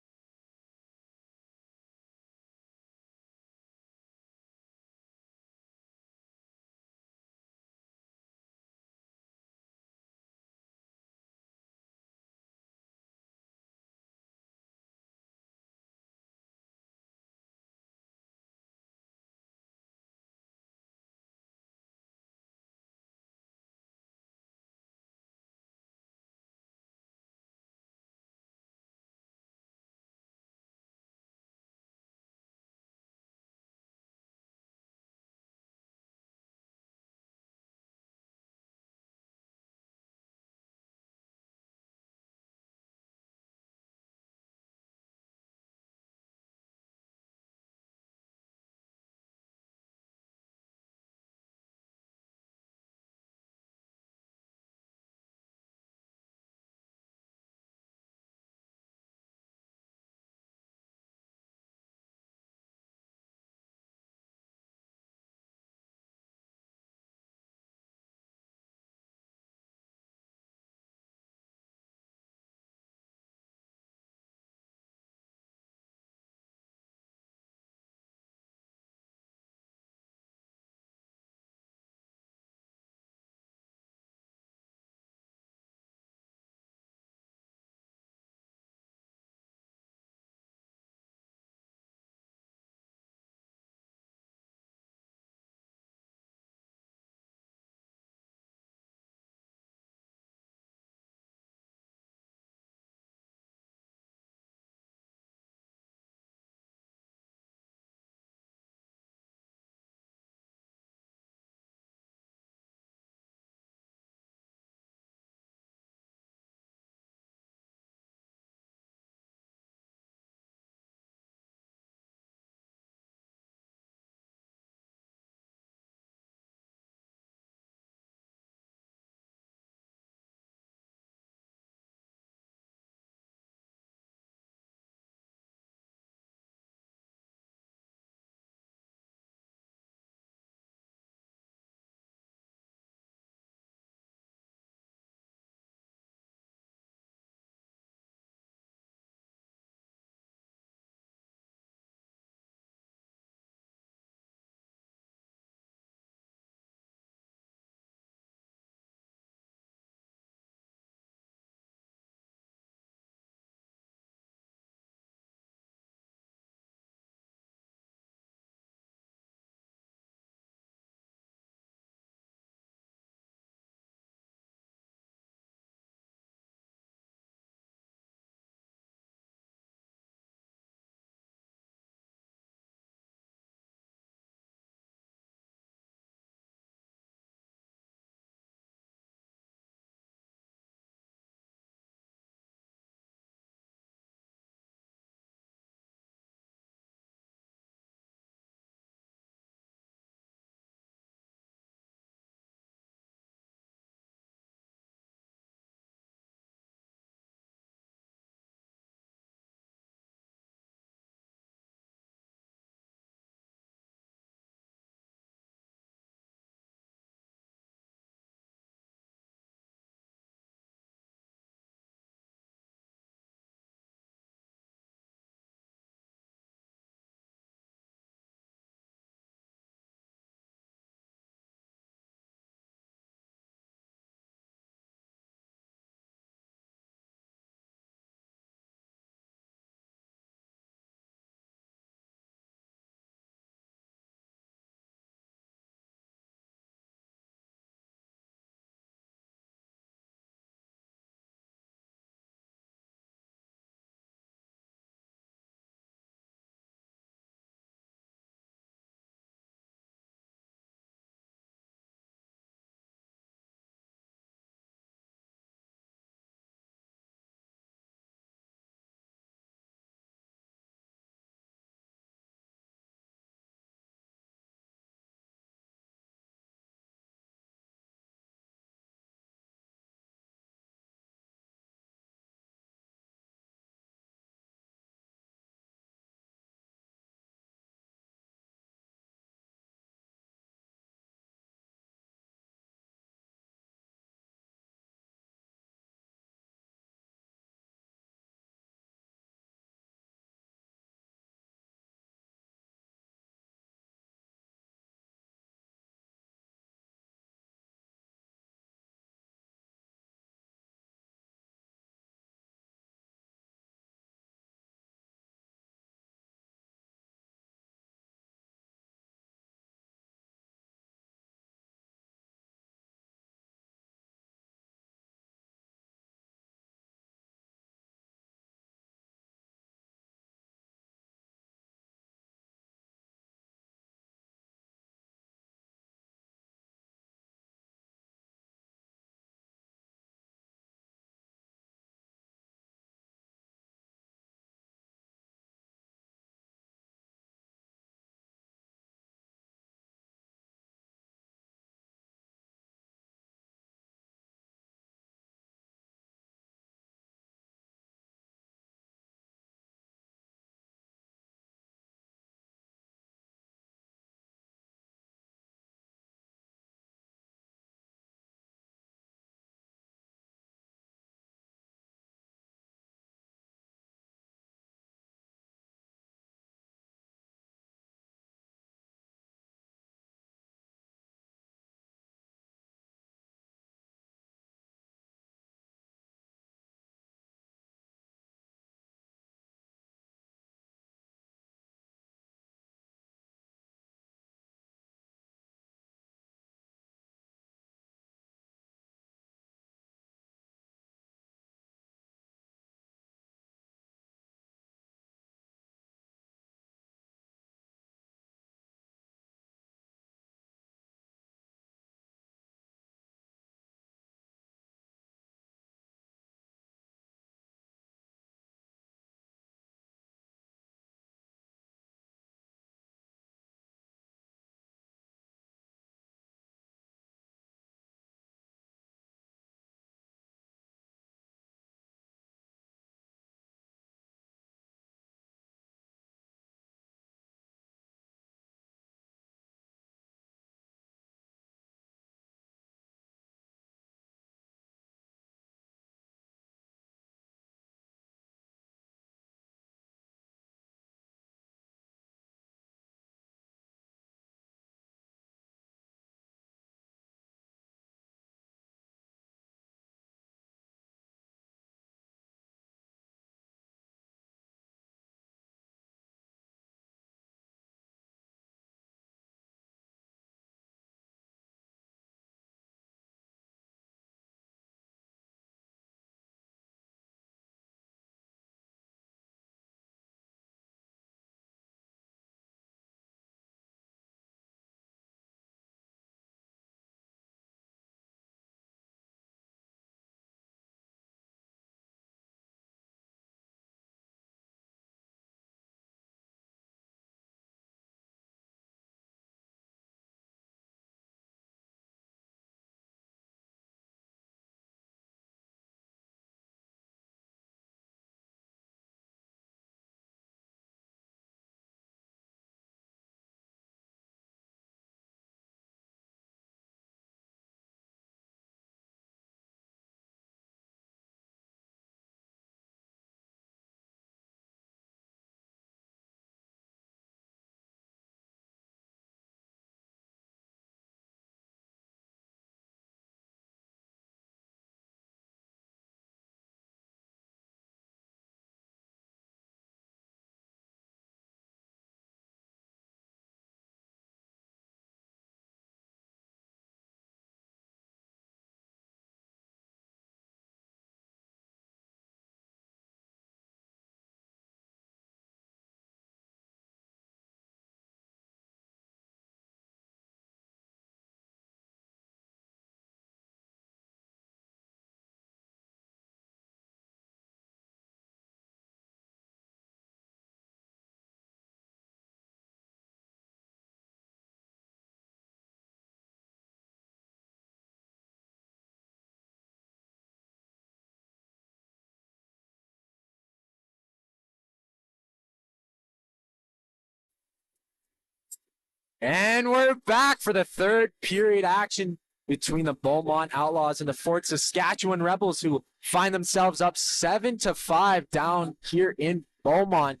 S1: And we're back for the third period action between the Beaumont Outlaws and the Fort Saskatchewan Rebels, who find themselves up 7-5 down here in Beaumont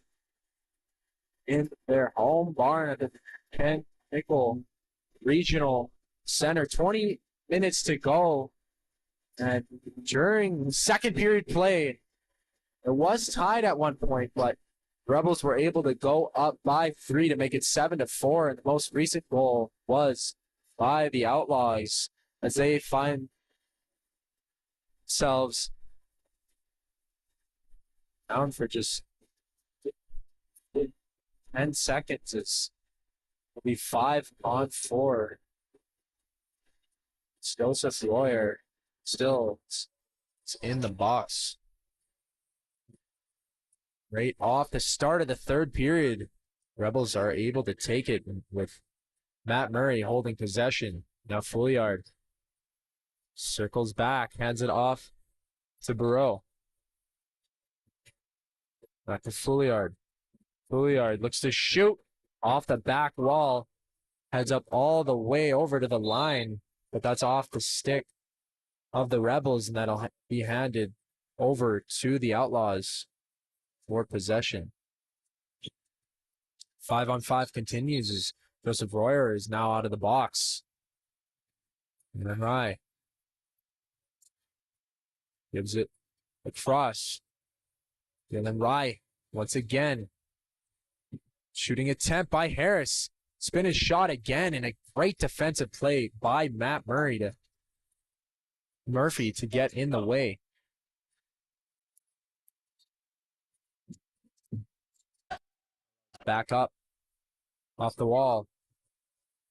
S1: in their home barn at the Ken Nickel Regional Center. 20 minutes to go. And during second period play, it was tied at one point, but the Rebels were able to go up by 3 to make it 7-4. And the most recent goal was by the Outlaws as they find themselves down for just 10 seconds. It'll be 5-on-4. It's Joseph Royer still it's in the box. Right off the start of the third period, Rebels are able to take it with Matt Murray holding possession. Now Fouillard circles back, hands it off to Barreau. Back to Fouillard. Fouillard looks to shoot off the back wall, heads up all the way over to the line, but that's off the stick of the Rebels, and that'll be handed over to the Outlaws for possession. 5-on-5 continues as Joseph Royer is now out of the box. And then Rye gives it across. And then Rye once again. Shooting attempt by Harris. Spin his shot again, and a great defensive play by Matt Murphy to get in the way. Back up off the wall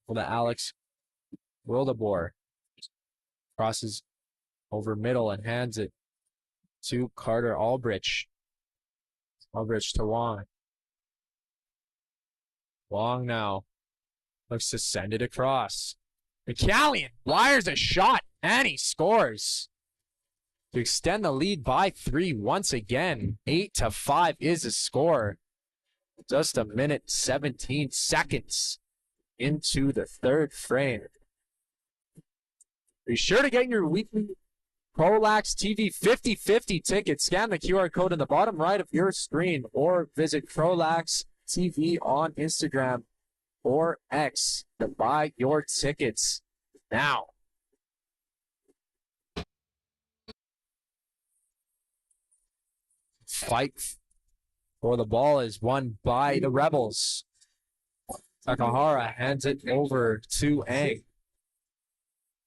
S1: for the Alex Wildeboer. Crosses over middle and hands it to Carter Albridge. Albridge to Wong. Wong now looks to send it across. McCallion wires a shot, and he scores to extend the lead by 3 once again. 8-5 is the score. Just a minute, 17 seconds into the third frame. Be sure to get your weekly CROW LAX TV 50/50 ticket. Scan the QR code in the bottom right of your screen or visit CROW LAX TV on Instagram or X to buy your tickets now. Fight for the ball is won by the Rebels. Takahara hands it over to Ang.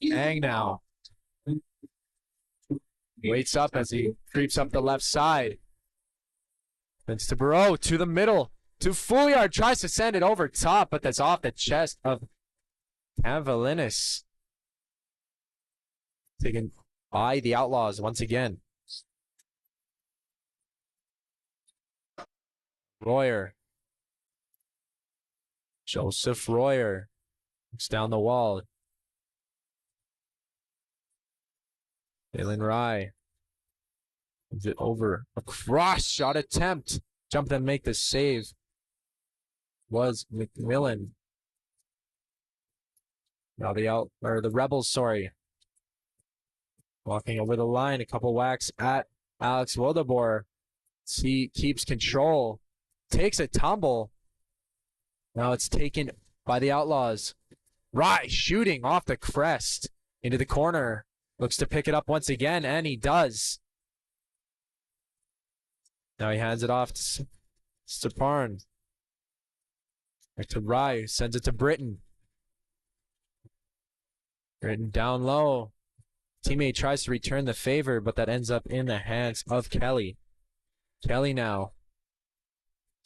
S1: Ang now waits up as he creeps up the left side. It's to Barreau, to the middle, to Fouillard, tries to send it over top, but that's off the chest of Cavalinis. Taken by the Outlaws once again. Royer. Joseph Royer looks down the wall. Dalen Rye moves it over. A cross shot attempt. Jump and make the save was McMillan. Now the Rebels, sorry. Walking over the line, a couple whacks at Alex Wildeboer. He keeps control. Takes a tumble. Now it's taken by the Outlaws. Rye shooting off the crest into the corner. Looks to pick it up once again, and he does. Now he hands it off to Stepan. Back to Rye, sends it to Britton. Britton down low. Teammate tries to return the favor, but that ends up in the hands of Kelly. Kelly now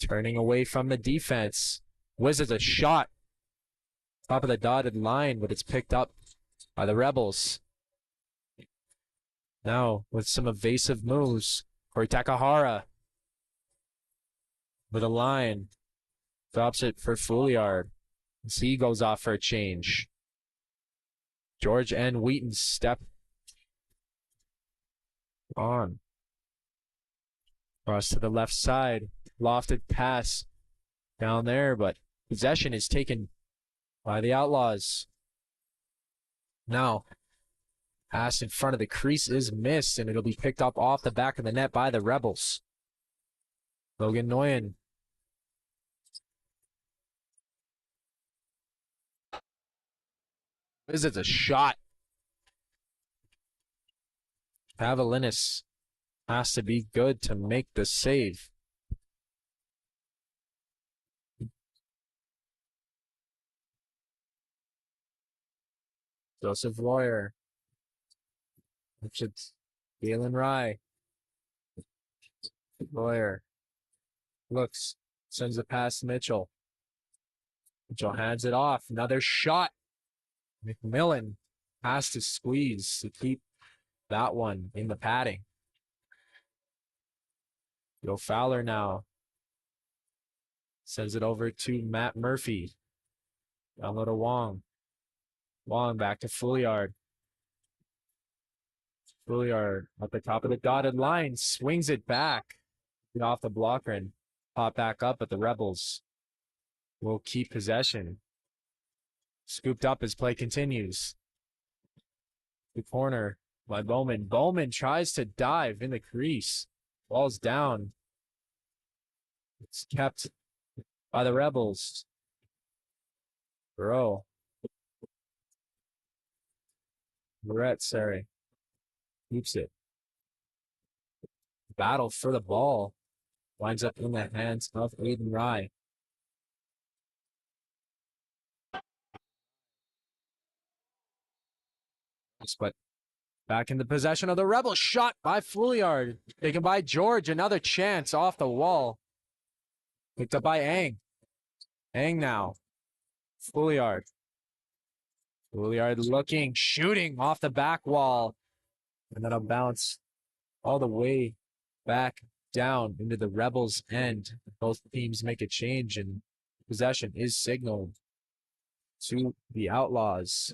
S1: turning away from the defense. Wizards a shot. Top of the dotted line, but it's picked up by the Rebels. Now, with some evasive moves, Corey Takahara with a line. Drops it for Fouillard. As he goes off for a change. George N. Wheaton step on. Cross to the left side. Lofted pass down there, but possession is taken by the Outlaws. Now, pass in front of the crease is missed, and it'll be picked up off the back of the net by the Rebels. Logan Nguyen. Visits a shot. Pavilinis has to be good to make the save. Joseph Royer. Galen Rye. Royer. Looks. Sends the pass to Mitchell. Mitchell hands it off. Another shot. McMillan has to squeeze to keep that one in the padding. Joe Fowler now. Sends it over to Matt Murphy. Down low to Wong. Wong back to Fouliard. Fouliard at the top of the dotted line. Swings it back. Off the blocker and pop back up, but the Rebels will keep possession. Scooped up as play continues. The corner by Beaumont. Beaumont tries to dive in the crease. Ball's down. It's kept by the Rebels. CROW. Brett, sorry. Keeps it. Battle for the ball. Winds up in the hands of Aiden Rye. But back in the possession of the Rebels. Shot by Fouliard. Taken by George. Another chance off the wall. Picked up by Ang. Ang now. Fouliard. Fouliard looking, shooting off the back wall. And then a bounce all the way back down into the Rebels' end. Both teams make a change, and possession is signaled to the Outlaws.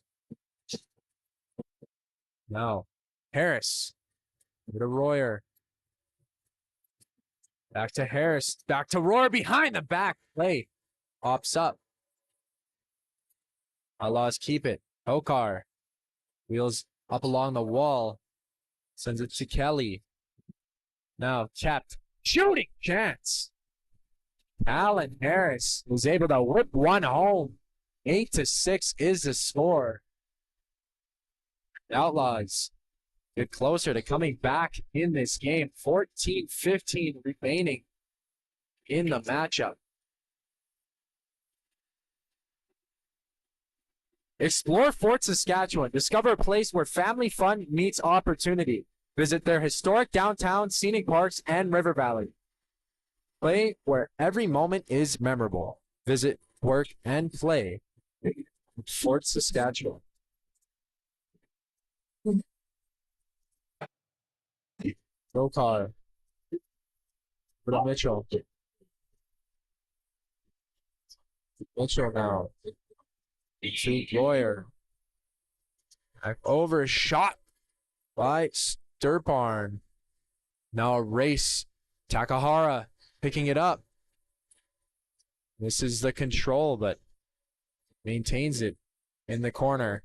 S1: Now, Harris. To Royer. Back to Harris. Back to Royer behind the back. Play. Ops up. Outlaws keep it. Hokar. Wheels up along the wall. Sends it to Kelly. Now, capped. Shooting chance. Alan Harris was able to whip one home. 8-6 is the score. The Outlaws get closer to coming back in this game. 14-15 remaining in the matchup. Explore Fort Saskatchewan. Discover a place where family fun meets opportunity. Visit their historic downtown, scenic parks, and river valley. Play where every moment is memorable. Visit, work, and play Fort Saskatchewan. Gokar. For Mitchell. Mitchell now. To Royer. Back over, shot by Sturparn. Now a race. Takahara picking it up. This is the control, but maintains it in the corner.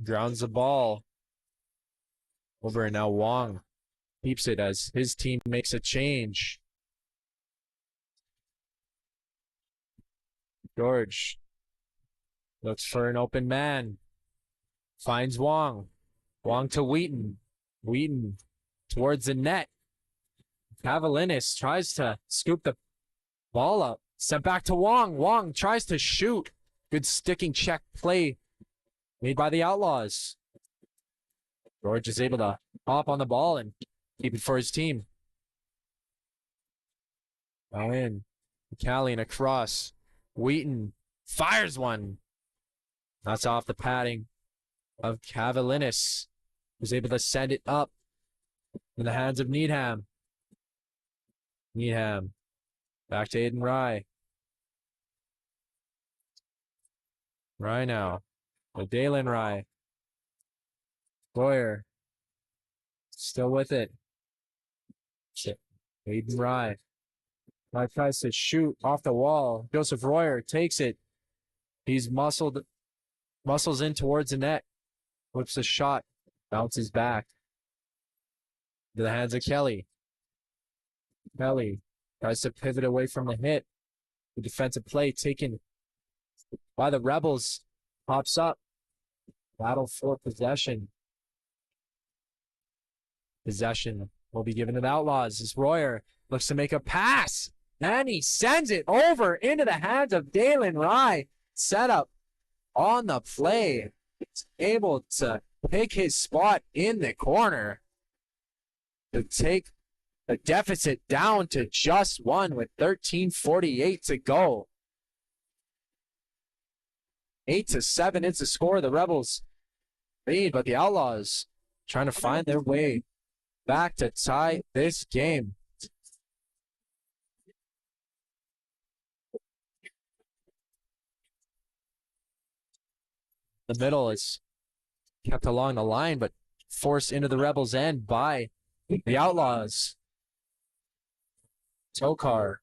S1: Grounds the ball. Over and now Wong keeps it as his team makes a change. George looks for an open man. Finds Wong. Wong to Wheaton. Wheaton towards the net. Pavilinis tries to scoop the ball up. Sent back to Wong. Wong tries to shoot. Good sticking check play made by the Outlaws. George is able to hop on the ball and keep it for his team. Now in. McCallion across. Wheaton fires one. That's off the padding of Cavalinis, who's able to send it up in the hands of Needham. Needham back to Aiden Rye. Rye now. With Dalen Rye. Boyer. Still with it. Aiden Rye. Now tries to shoot off the wall. Joseph Royer takes it. He's muscles in towards the net. Whips a shot. Bounces back. To the hands of Kelly. Kelly tries to pivot away from the hit. The defensive play taken by the Rebels. Pops up. Battle for possession. Possession will be given to the Outlaws as Royer looks to make a pass. And he sends it over into the hands of Dalen Rye. Set up on the play. He's able to pick his spot in the corner to take the deficit down to just one with 13:48 to go. 8-7 is the score. The Rebels lead, but the Outlaws trying to find their way back to tie this game. The middle is kept along the line, but forced into the Rebels' end by the Outlaws. Tokar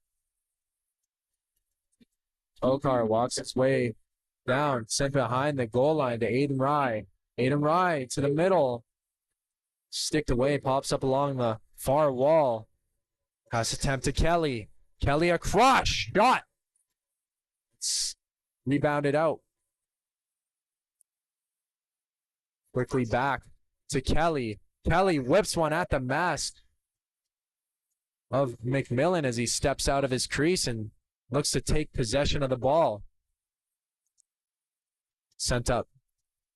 S1: walks his way down, sent behind the goal line to Aiden Rye. Aiden Rye to the middle. Sticked away, pops up along the far wall. Pass attempt to Kelly. Kelly across shot. It's rebounded out. Quickly back to Kelly. Kelly whips one at the mask of McMillan as he steps out of his crease and looks to take possession of the ball. Sent up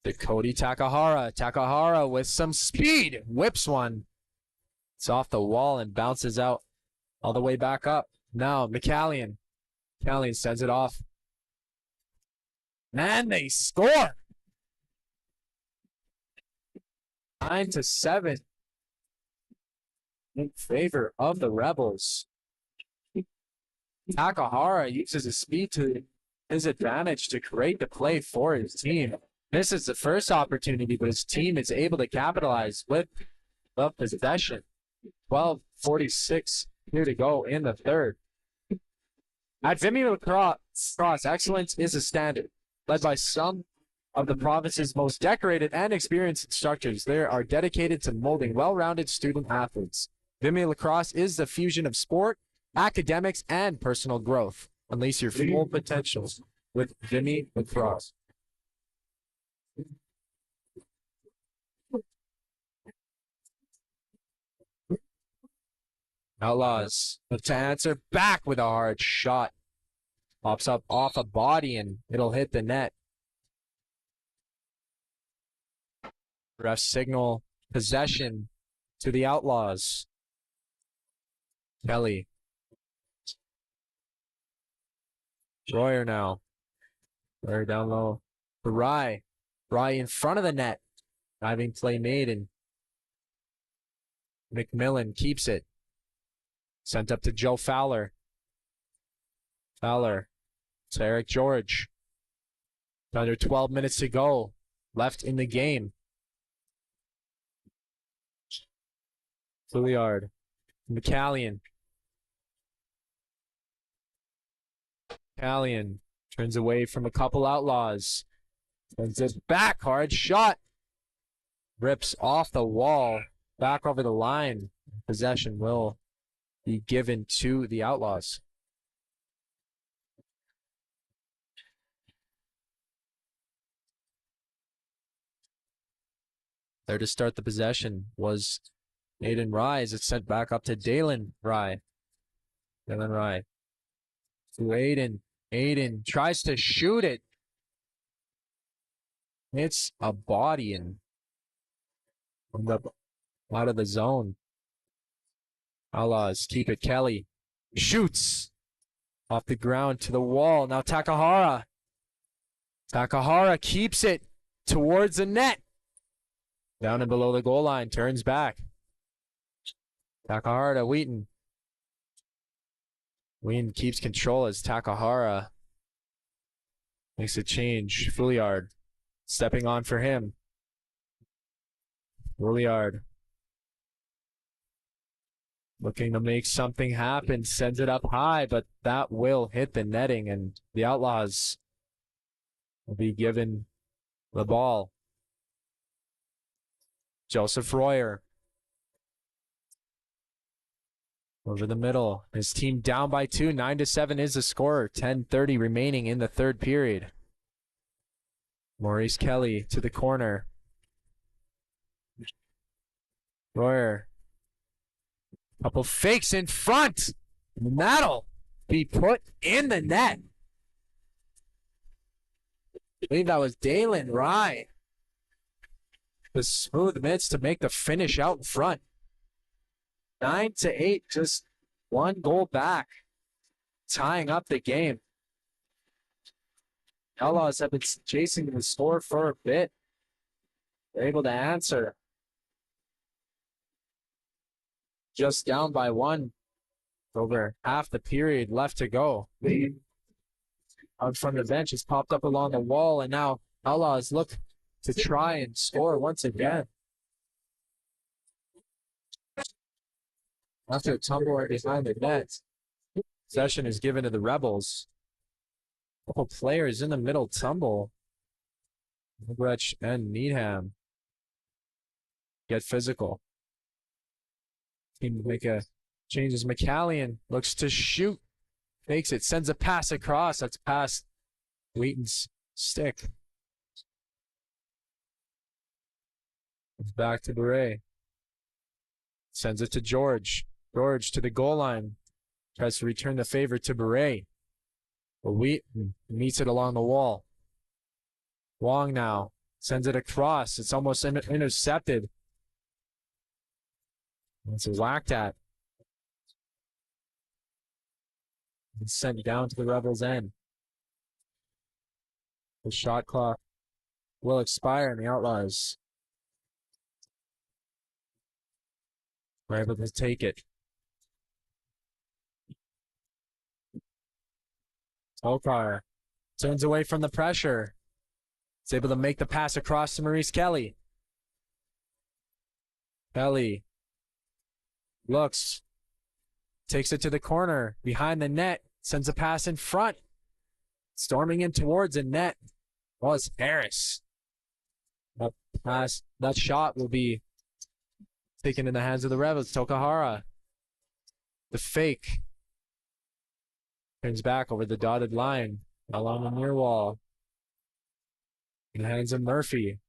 S1: to Cody Takahara. Takahara with some speed. Whips one. It's off the wall and bounces out all the way back up. Now McCallion. McCallion sends it off. And they score. 9-7 in favor of the Rebels. Takahara uses his speed to his advantage to create the play for his team. This is the first opportunity, but his team is able to capitalize with the possession. 12:46 here to go in the third. At Vimy Lacrosse, excellence is a standard. Led by some of the province's most decorated and experienced instructors, they are dedicated to molding well-rounded student athletes. Vimy Lacrosse is the fusion of sport, academics, and personal growth. Unleash your full potentials with Vimy Lacrosse. Outlaws look to answer back with a hard shot. Pops up off a body and it'll hit the net. Ref signal possession to the Outlaws. Kelly. Royer now. Royer down low. For Rye. Rye in front of the net. Diving play made and McMillan keeps it. Sent up to Joe Fowler. Fowler to Eric George. Under 12 minutes to go. Left in the game. Fouillard. McCallion. McCallion turns away from a couple Outlaws. Sends it back. Hard shot. Rips off the wall. Back over the line. Possession will be given to the Outlaws. There to start the possession was Aiden Rye. It's sent back up to Dalen Rye. Dalen Rye. To Aiden. Aiden tries to shoot it. It's a body and out of the zone. Outlaws keep it. Kelly shoots off the ground to the wall. Now Takahara. Takahara keeps it towards the net. Down and below the goal line. Turns back. Takahara to Wheaton. Wheaton keeps control as Takahara makes a change. Fouillard stepping on for him. Fouillard looking to make something happen, sends it up high, but that will hit the netting, and the Outlaws will be given the ball. Joseph Royer over the middle. His team down by 2. 9-7 is the score. 10:30 remaining in the third period. Maurice Kelly to the corner. Royer. Couple fakes in front. And that'll be put in the net. I believe that was Dalen Rye. The smooth mitts to make the finish out in front. 9-8, just one goal back, tying up the game. Outlaws have been chasing the score for a bit. They're able to answer. Just down by 1. Over half the period left to go. Out from the bench, it's popped up along the wall, and now Outlaws look to try and score once again. After a tumble right behind the net, possession is given to the Rebels. A couple players in the middle tumble. Gretsch and Needham get physical. Team make a changes. McCallion looks to shoot. Fakes it. Sends a pass across. That's past Wheaton's stick. It's back to Beret. Sends it to George. George to the goal line. Tries to return the favor to Beret. But Wheaton meets it along the wall. Wong now sends it across. It's almost intercepted. It's whacked at. And sent down to the Rebels' end. The shot clock will expire in the Outlaws. We're able to take it. Tokar turns away from the pressure. It's able to make the pass across to Maurice Kelly. Kelly looks, takes it to the corner, behind the net, sends a pass in front. Storming in towards the net was Harris. That shot will be taken in the hands of the Rebels. Tokahara. The fake. Turns back over the dotted line along the near wall. In the hands of Murphy.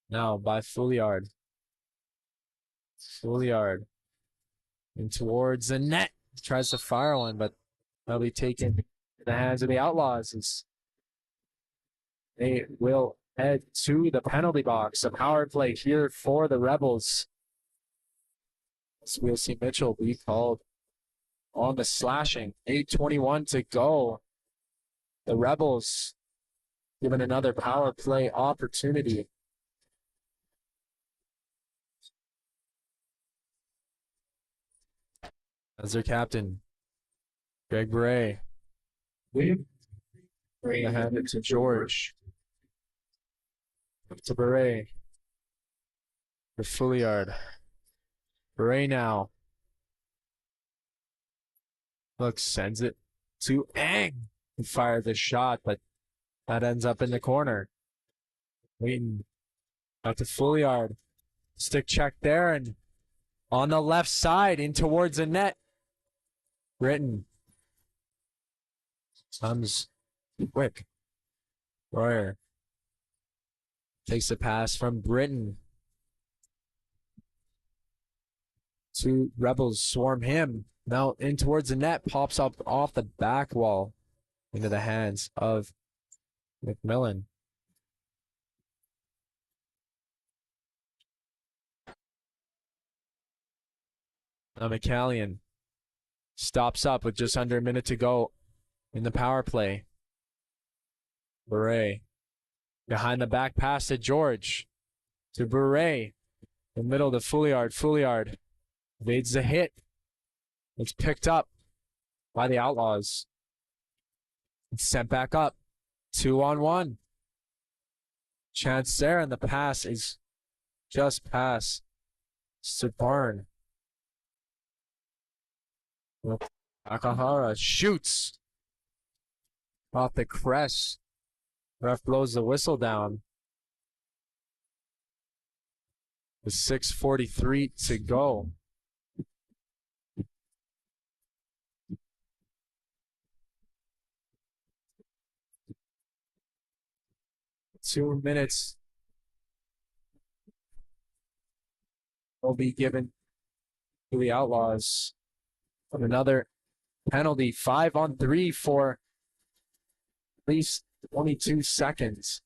S1: Now by Fouliard. Fouliard. And towards the net. Tries to fire one, but that'll be taken in the hands of the Outlaws. As they will head to the penalty box. A power play here for the Rebels. So we'll see Mitchell be called on the slashing. 8:21 to go. The Rebels given another power play opportunity. As their captain, Greg Bray. Bring the hand it to George. To Beret. For Fouliard. Beret now. Look, sends it to Ang. He fired the shot, but that ends up in the corner. Wheaton out to Fouliard. Stick check there, and on the left side in towards the net. Britton. Comes quick. Royer. Takes the pass from Britton. Two Rebels swarm him. Now in towards the net. Pops up off the back wall into the hands of McMillan. Now McCallion stops up with just under a minute to go in the power play. Beret. Behind the back pass to George. To Beret. In the middle to Fouliard. Fouliard evades the hit. It's picked up by the Outlaws. It's sent back up. 2-on-1. Chance there, and the pass is just past Siparn. Akahara shoots off the crest. Ref blows the whistle down. With 6:43 to go. Two minutes will be given to the Outlaws. Another penalty, 5-on-3 for at least 22 seconds.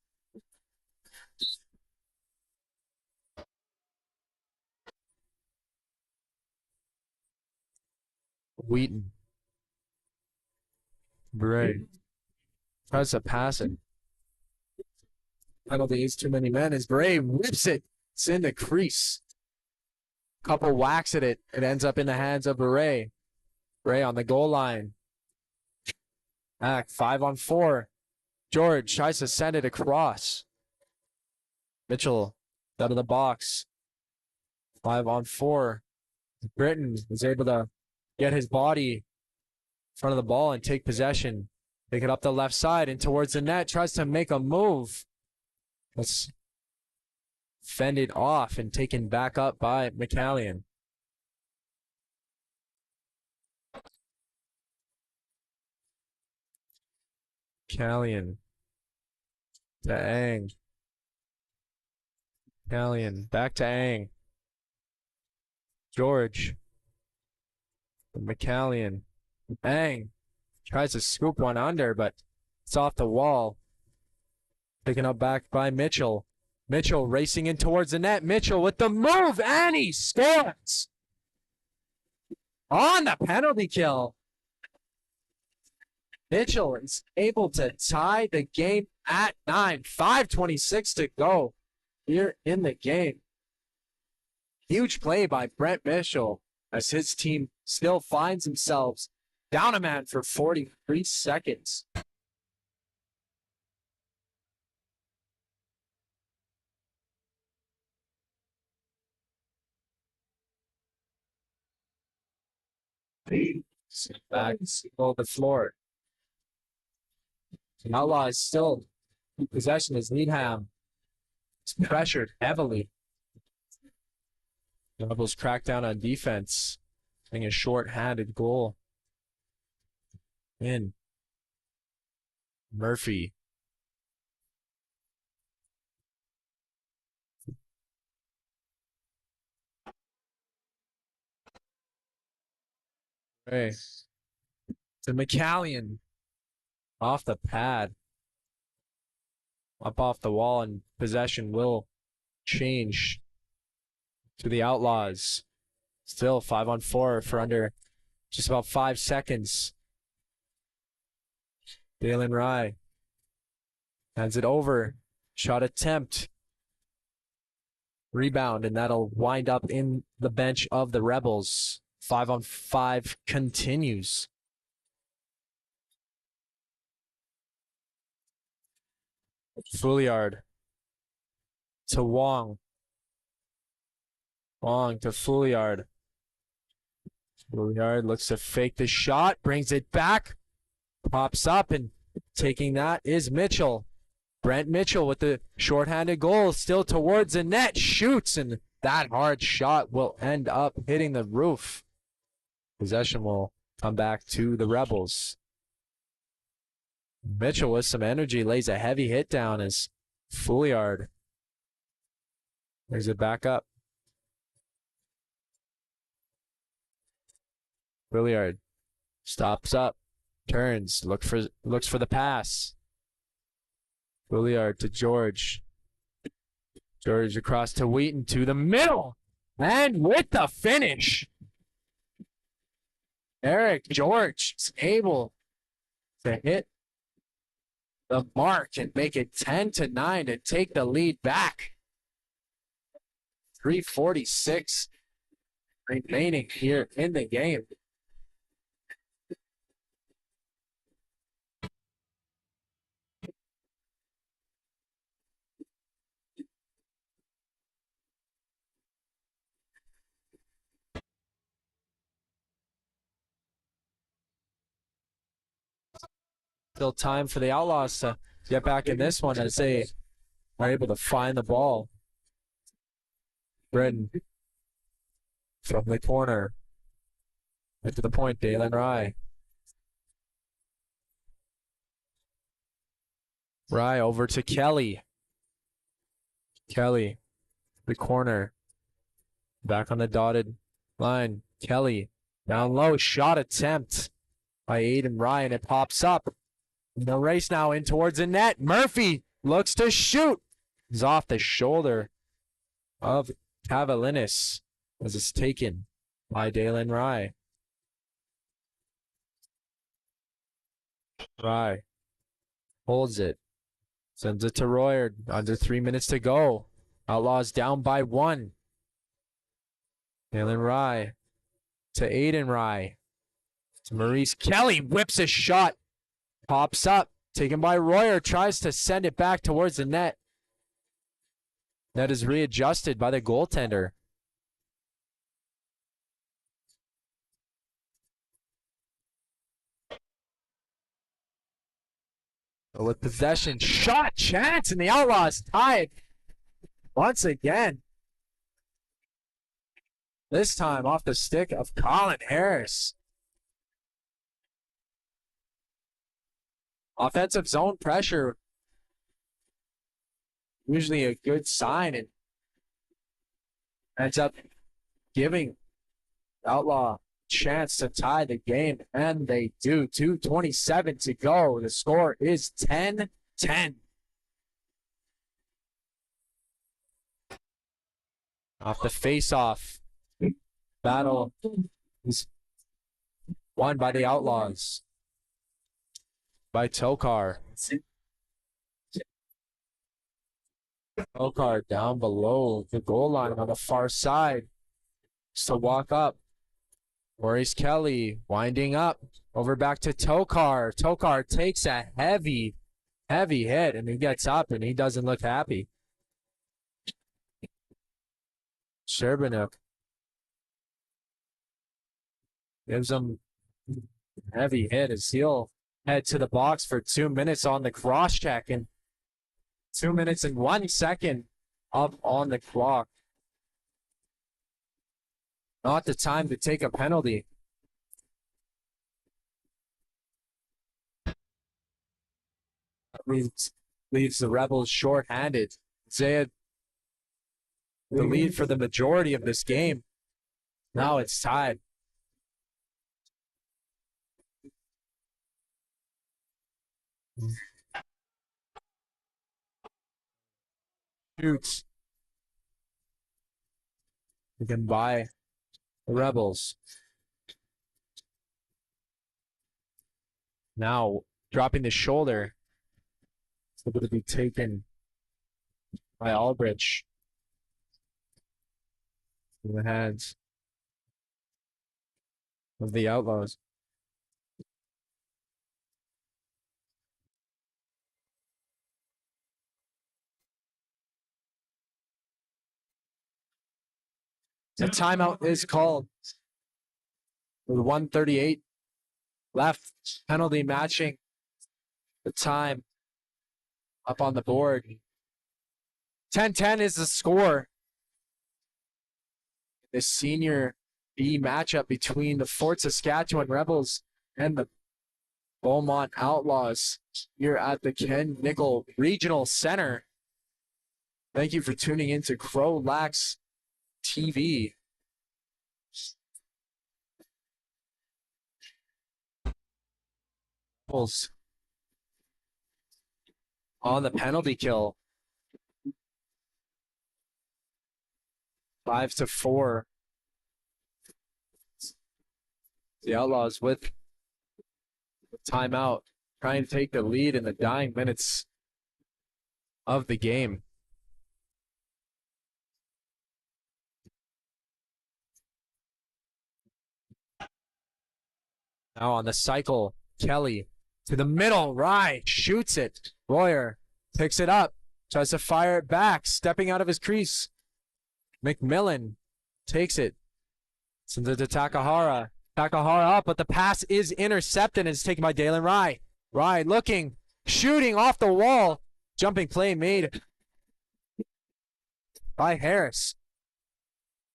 S1: Wheaton. Bray tries to pass it. Penalty is too many men as Bray whips it. It's in the crease. Couple whacks at it. It ends up in the hands of Bray. Bray on the goal line. Back 5-on-4. George tries to send it across. Mitchell out of the box. 5-on-4. Britton is able to get his body in front of the ball and take possession. Pick it up the left side and towards the net. Tries to make a move. That's fended off and taken back up by McCallion. McCallion to Ang. McCallion back to Ang. George. McCallion. Ang tries to scoop one under, but it's off the wall. Picking up back by Mitchell. Mitchell racing in towards the net. Mitchell with the move, and he scores! On the penalty kill. Mitchell is able to tie the game at 9. 5:26 to go here in the game. Huge play by Brent Mitchell as his team still finds themselves down a man for 43 seconds. Back on the floor. Outlaws still in possession as Needham is pressured heavily. The Rebels crack down on defense, getting a short-handed goal. In. Murphy. Hey. To McCallion. Off the pad. Up off the wall, and possession will change to the Outlaws. Still 5-on-4 for under just about 5 seconds. Dalen Rye hands it over. Shot attempt. Rebound, and that'll wind up in the bench of the Rebels. 5-on-5 continues. Fouliard to Wong. Wong to Fouliard. Fouliard looks to fake the shot, brings it back, pops up, and taking that is Mitchell. Brent Mitchell with the shorthanded goal, still towards the net, shoots, and that hard shot will end up hitting the roof. Possession will come back to the Rebels. Mitchell with some energy lays a heavy hit down as Fouliard brings it back up. Fouliard stops up, turns, looks for the pass. Fouliard to George. George across to Wheaton to the middle, and with the finish, Eric George is able to hit the mark and make it 10-9 to take the lead back. 3:46 remaining here in the game. Still time for the Outlaws to get back in this one as they are able to find the ball. Britton from the corner. Right to the point, Dalen Rye. Rye over to Kelly. Kelly, the corner. Back on the dotted line. Kelly, down low, shot attempt by Aiden Ryan. It pops up. The race now in towards the net. Murphy looks to shoot. He's off the shoulder of Cavalinis as it's taken by Dalen Rye. Rye holds it. Sends it to Royer. Under 3 minutes to go. Outlaws down by 1. Dalen Rye to Aiden Rye. To Maurice Kelly. Whips a shot. Pops up. Taken by Royer. Tries to send it back towards the net. That is readjusted by the goaltender. With possession, shot chance, and the Outlaws tied once again. This time off the stick of Colin Harris. Offensive zone pressure, usually a good sign, and ends up giving Outlaw chance to tie the game, and they do. 2:27 to go. The score is 10-10. Off the face-off. Battle is won by the Outlaws. By Tokar. Tokar down below the goal line on the far side. Just to walk up. Maurice Kelly winding up. Over back to Tokar. Tokar takes a heavy hit, and he gets up, and he doesn't look happy. Sherbinuk gives him a heavy hit as he'll head to the box for 2 minutes on the cross check, and 2 minutes and 1 second up on the clock. Not the time to take a penalty. Leaves the Rebels short-handed. They had the lead for the majority of this game. Now it's tied. Shoots. You can buy the Rebels. Now dropping the shoulder. It's able to be taken by Albridge. In the hands of the Outlaws. The timeout is called. With 1:38 left, penalty matching the time up on the board. 10-10 is the score. The Senior B matchup between the Fort Saskatchewan Rebels and the Beaumont Outlaws here at the Ken Nickel Regional Center. Thank you for tuning in to CROW LAX TV. On the penalty kill. 5-4. The Outlaws with timeout, trying to take the lead in the dying minutes of the game. Now on the cycle, Kelly to the middle, Rye shoots it. Royer picks it up, tries to fire it back, stepping out of his crease. McMillan takes it. Sends it to Takahara. Takahara up, but the pass is intercepted and it's taken by Dalen Rye. Rye looking, shooting off the wall. Jumping play made by Harris.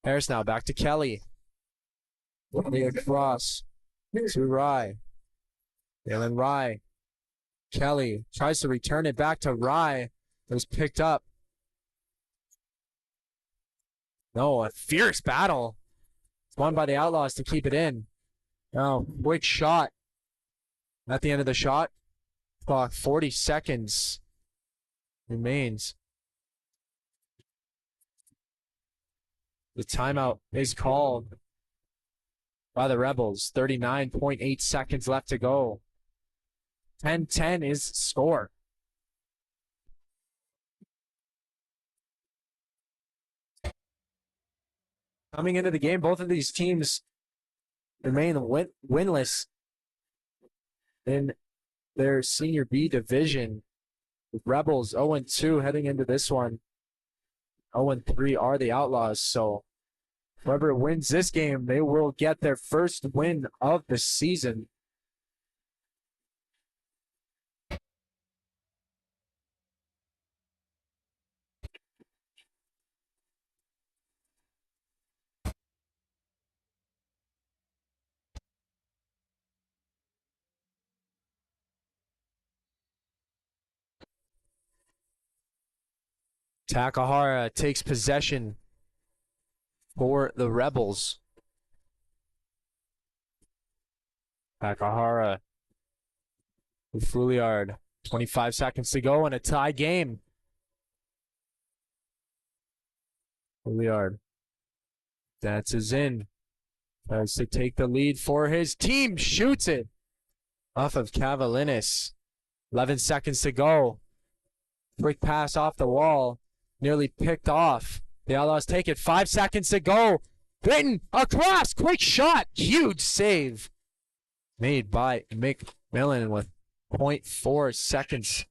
S1: Harris now back to Kelly. Looking across to Rye. Jalen Rye. Kelly tries to return it back to Rye. It was picked up. No, a fierce battle. It's won by the Outlaws to keep it in. Now, quick shot. At the end of the shot clock, 40 seconds remains. The timeout is called by the Rebels. 39.8 seconds left to go. 10-10 is score. Coming into the game, both of these teams remain winless in their Senior B division. With Rebels 0-2 heading into this one. 0-3 are the Outlaws, so whoever wins this game, they will get their first win of the season. Takahara takes possession for the Rebels. Takahara with Fouliard. 25 seconds to go and a tie game. Fouliard dances in. Tries to take the lead for his team. Shoots it off of Cavalinis. 11 seconds to go. Quick pass off the wall. Nearly picked off. The Outlaws take it. 5 seconds to go. Britton across. Quick shot. Huge save. Made by McMillan with 0.4 seconds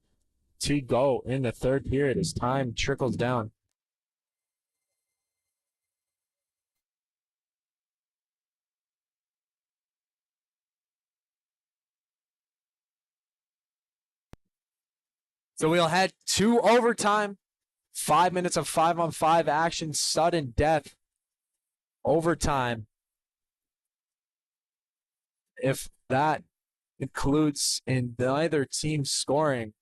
S1: to go in the third period as time trickles down. So we'll head to overtime. 5 minutes of 5-on-5 action, sudden death, overtime. If that includes in neither team scoring,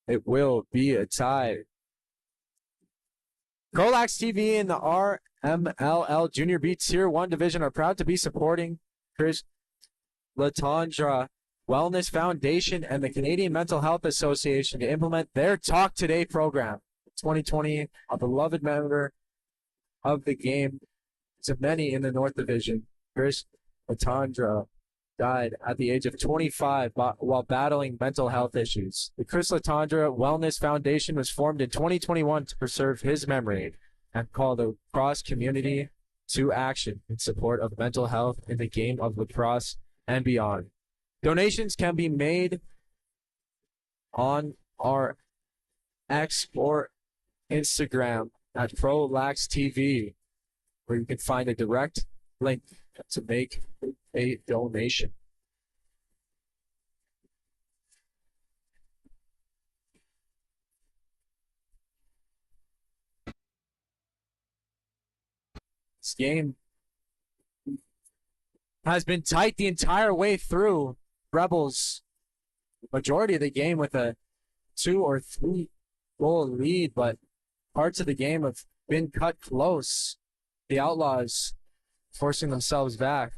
S1: it will be a tie. CROW LAX TV and the RMLL Junior B Tier 1 division are proud to be supporting Chris Latondra Wellness Foundation and the Canadian Mental Health Association to implement their Talk Today program. 2020, a beloved member of the game to many in the North Division. Chris Latondra died at the age of 25 while battling mental health issues. The Chris Latondra Wellness Foundation was formed in 2021 to preserve his memory and call the lacrosse community to action in support of mental health in the game of lacrosse and beyond. Donations can be made on our X or Instagram at CROW LAX TV, where you can find a direct link to make a donation. This game has been tight the entire way through. Rebels, majority of the game with a 2 or 3 goal lead, but parts of the game have been cut close. The Outlaws forcing themselves back.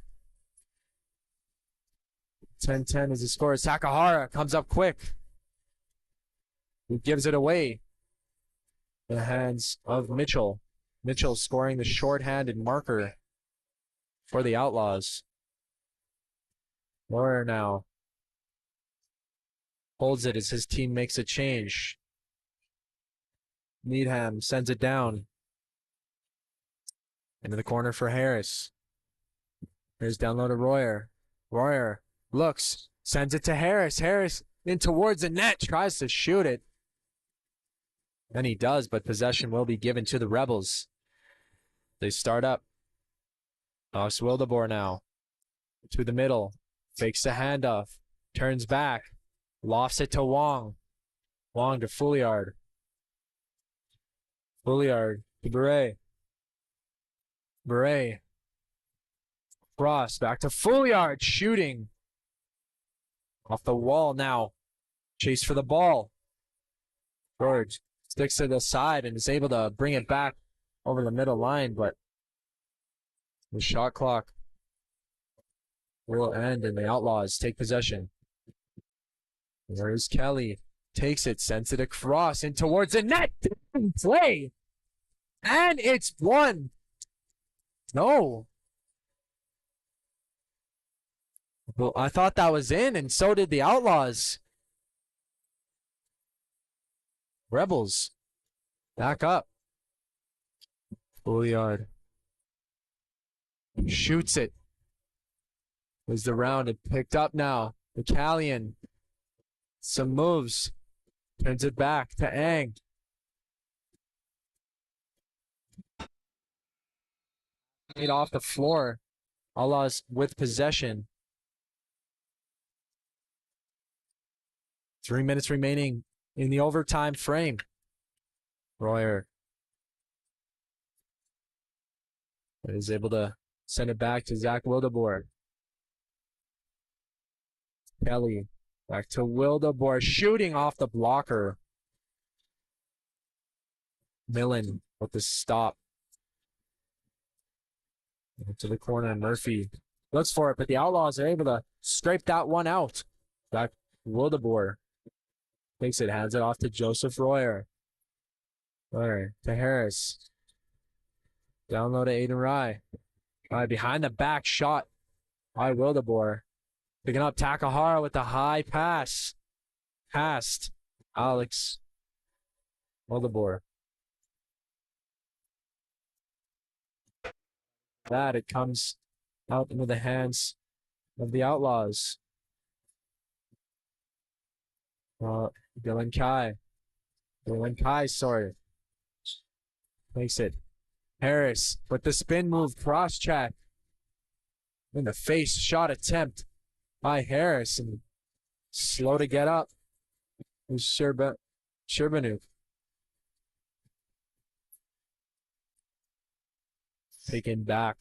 S1: 10-10 is the score. Takahara comes up quick. He gives it away in the hands of Mitchell. Mitchell scoring the short-handed marker for the Outlaws. Lawyer now holds it as his team makes a change. Needham sends it down into the corner for Harris. Here's down low to Royer. Royer looks, sends it to Harris. Harris in towards the net, tries to shoot it. And he does, but possession will be given to the Rebels. They start up. Off Wildeboer now. To the middle. Fakes the handoff. Turns back. Lofts it to Wong. Wong to Fouliard. Fouliard to Beret. Beret. Cross back to Fouliard. Shooting. Off the wall now. Chase for the ball. George sticks to the side and is able to bring it back over the middle line, but the shot clock will end and the Outlaws take possession. There is Kelly. Takes it, sends it across and towards the net. Play. And it's one. No. Well, I thought that was in, and so did the Outlaws. Rebels. Back up. Fouliard. Shoots it. Was the round and picked up now. McCallion. Some moves. Turns it back to Ang. It off the floor. Outlaws with possession. 3 minutes remaining in the overtime frame. Royer is able to send it back to Zach Wildeboer. Kelly back to Wildeboer, shooting off the blocker. Millen with the stop. To the corner, Murphy looks for it, but the Outlaws are able to scrape that one out. Back Wildeboer takes it, hands it off to Joseph Royer. Royer to Harris. Down low to Aiden Rye. Behind the back shot by Wildeboer. Picking up Takahara with the high pass. Passed Alex Wildeboer. That it comes out into the hands of the Outlaws. Dylan Kai, sorry. Makes it. Harris with the spin move, cross check. In the face shot attempt by Harris, and slow to get up. Sherbanuk. Taken back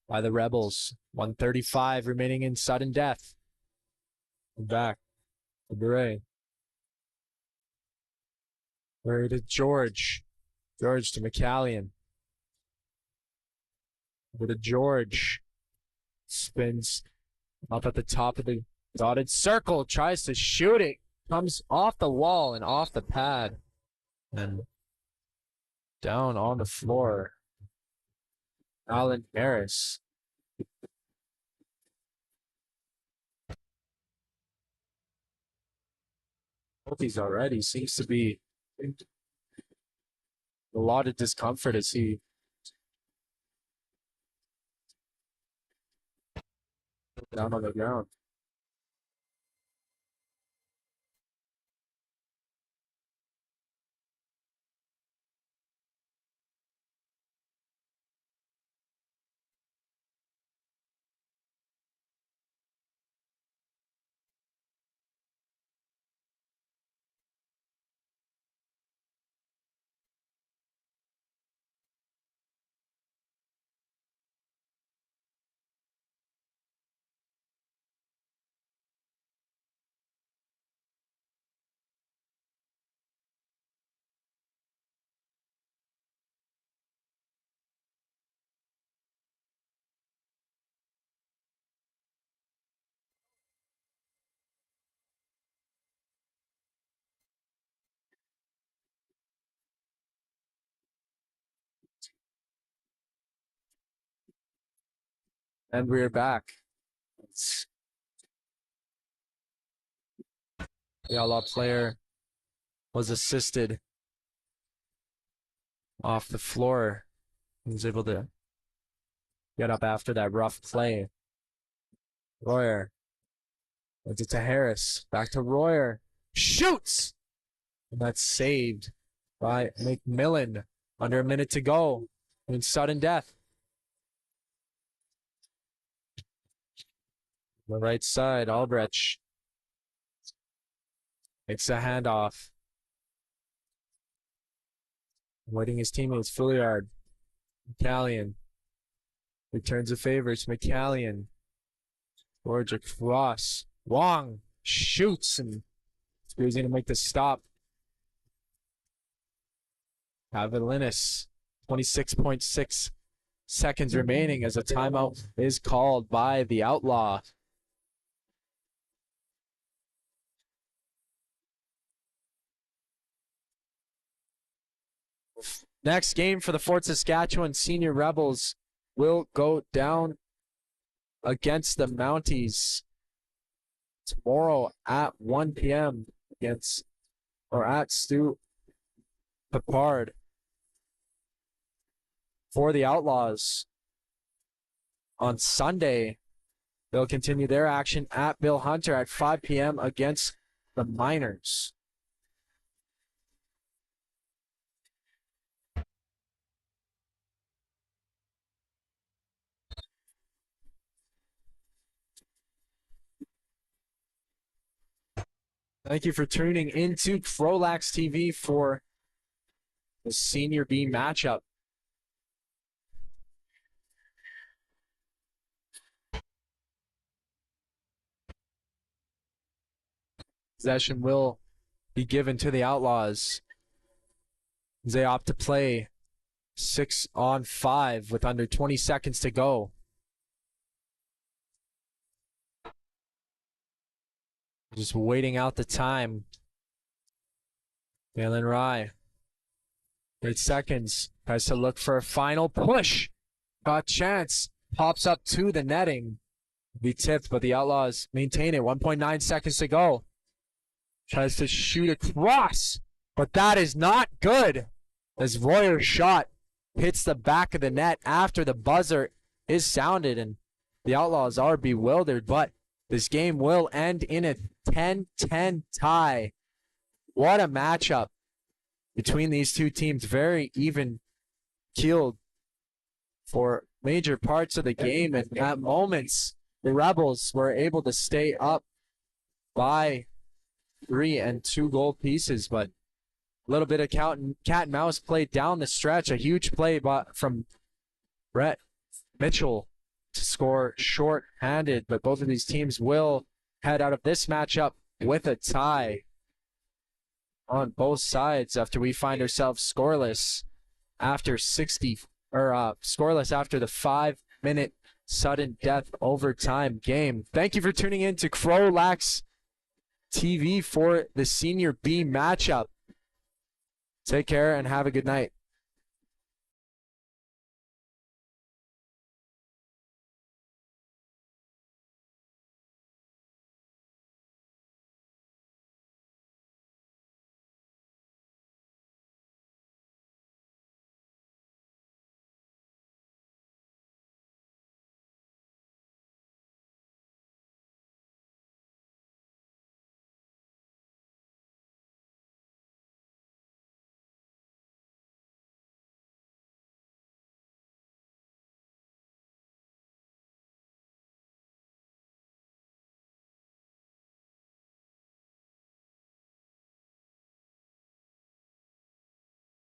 S1: by the Rebels. 1:35 remaining in sudden death. Back to Beret. Beret to George. George to McCallion. With a George. Spins up at the top of the dotted circle. Tries to shoot it. Comes off the wall and off the pad. And down on the floor. Alan Harris. He's already seems to be a lot of discomfort as he down on the ground. And we're back. The Outlaw player was assisted off the floor. He was able to get up after that rough play. Royer. Went it to Harris. Back to Royer. Shoots! And that's saved by McMillan. Under a minute to go in sudden death. The right side, Albrecht. Makes a handoff. Waiting his teammates. Filliard. McCallion. Returns the favors. McCallion. Towards across. Wong shoots and he's going to make the stop. Avilinis. 26.6 seconds remaining as a timeout is called by the Outlaw. Next game for the Fort Saskatchewan Senior Rebels will go down against the Mounties tomorrow at 1 p.m. at Stu Pepard. For the Outlaws, on Sunday, they'll continue their action at Bill Hunter at 5 p.m. against the Miners. Thank you for tuning into CROW LAX TV for the Senior B matchup. Possession will be given to the Outlaws. They opt to play 6-on-5 with under 20 seconds to go. Just waiting out the time. Galen Rye. 8 seconds. Tries to look for a final push. Got chance. Pops up to the netting. Be tipped, but the Outlaws maintain it. 1.9 seconds to go. Tries to shoot across, but that is not good. As Royer's shot hits the back of the net after the buzzer is sounded, and the Outlaws are bewildered, but this game will end in a 10-10 tie. What a matchup between these two teams. Very even keeled for major parts of the game, and at moments the Rebels were able to stay up by 3 and 2 goal pieces, but a little bit of cat and mouse play down the stretch. A huge play from Brett Mitchell to score short-handed, but both of these teams will head out of this matchup with a tie on both sides after we find ourselves scoreless after scoreless after the 5-minute sudden death overtime game. Thank you for tuning in to CROW LAX TV for the Senior B matchup. Take care and have a good night.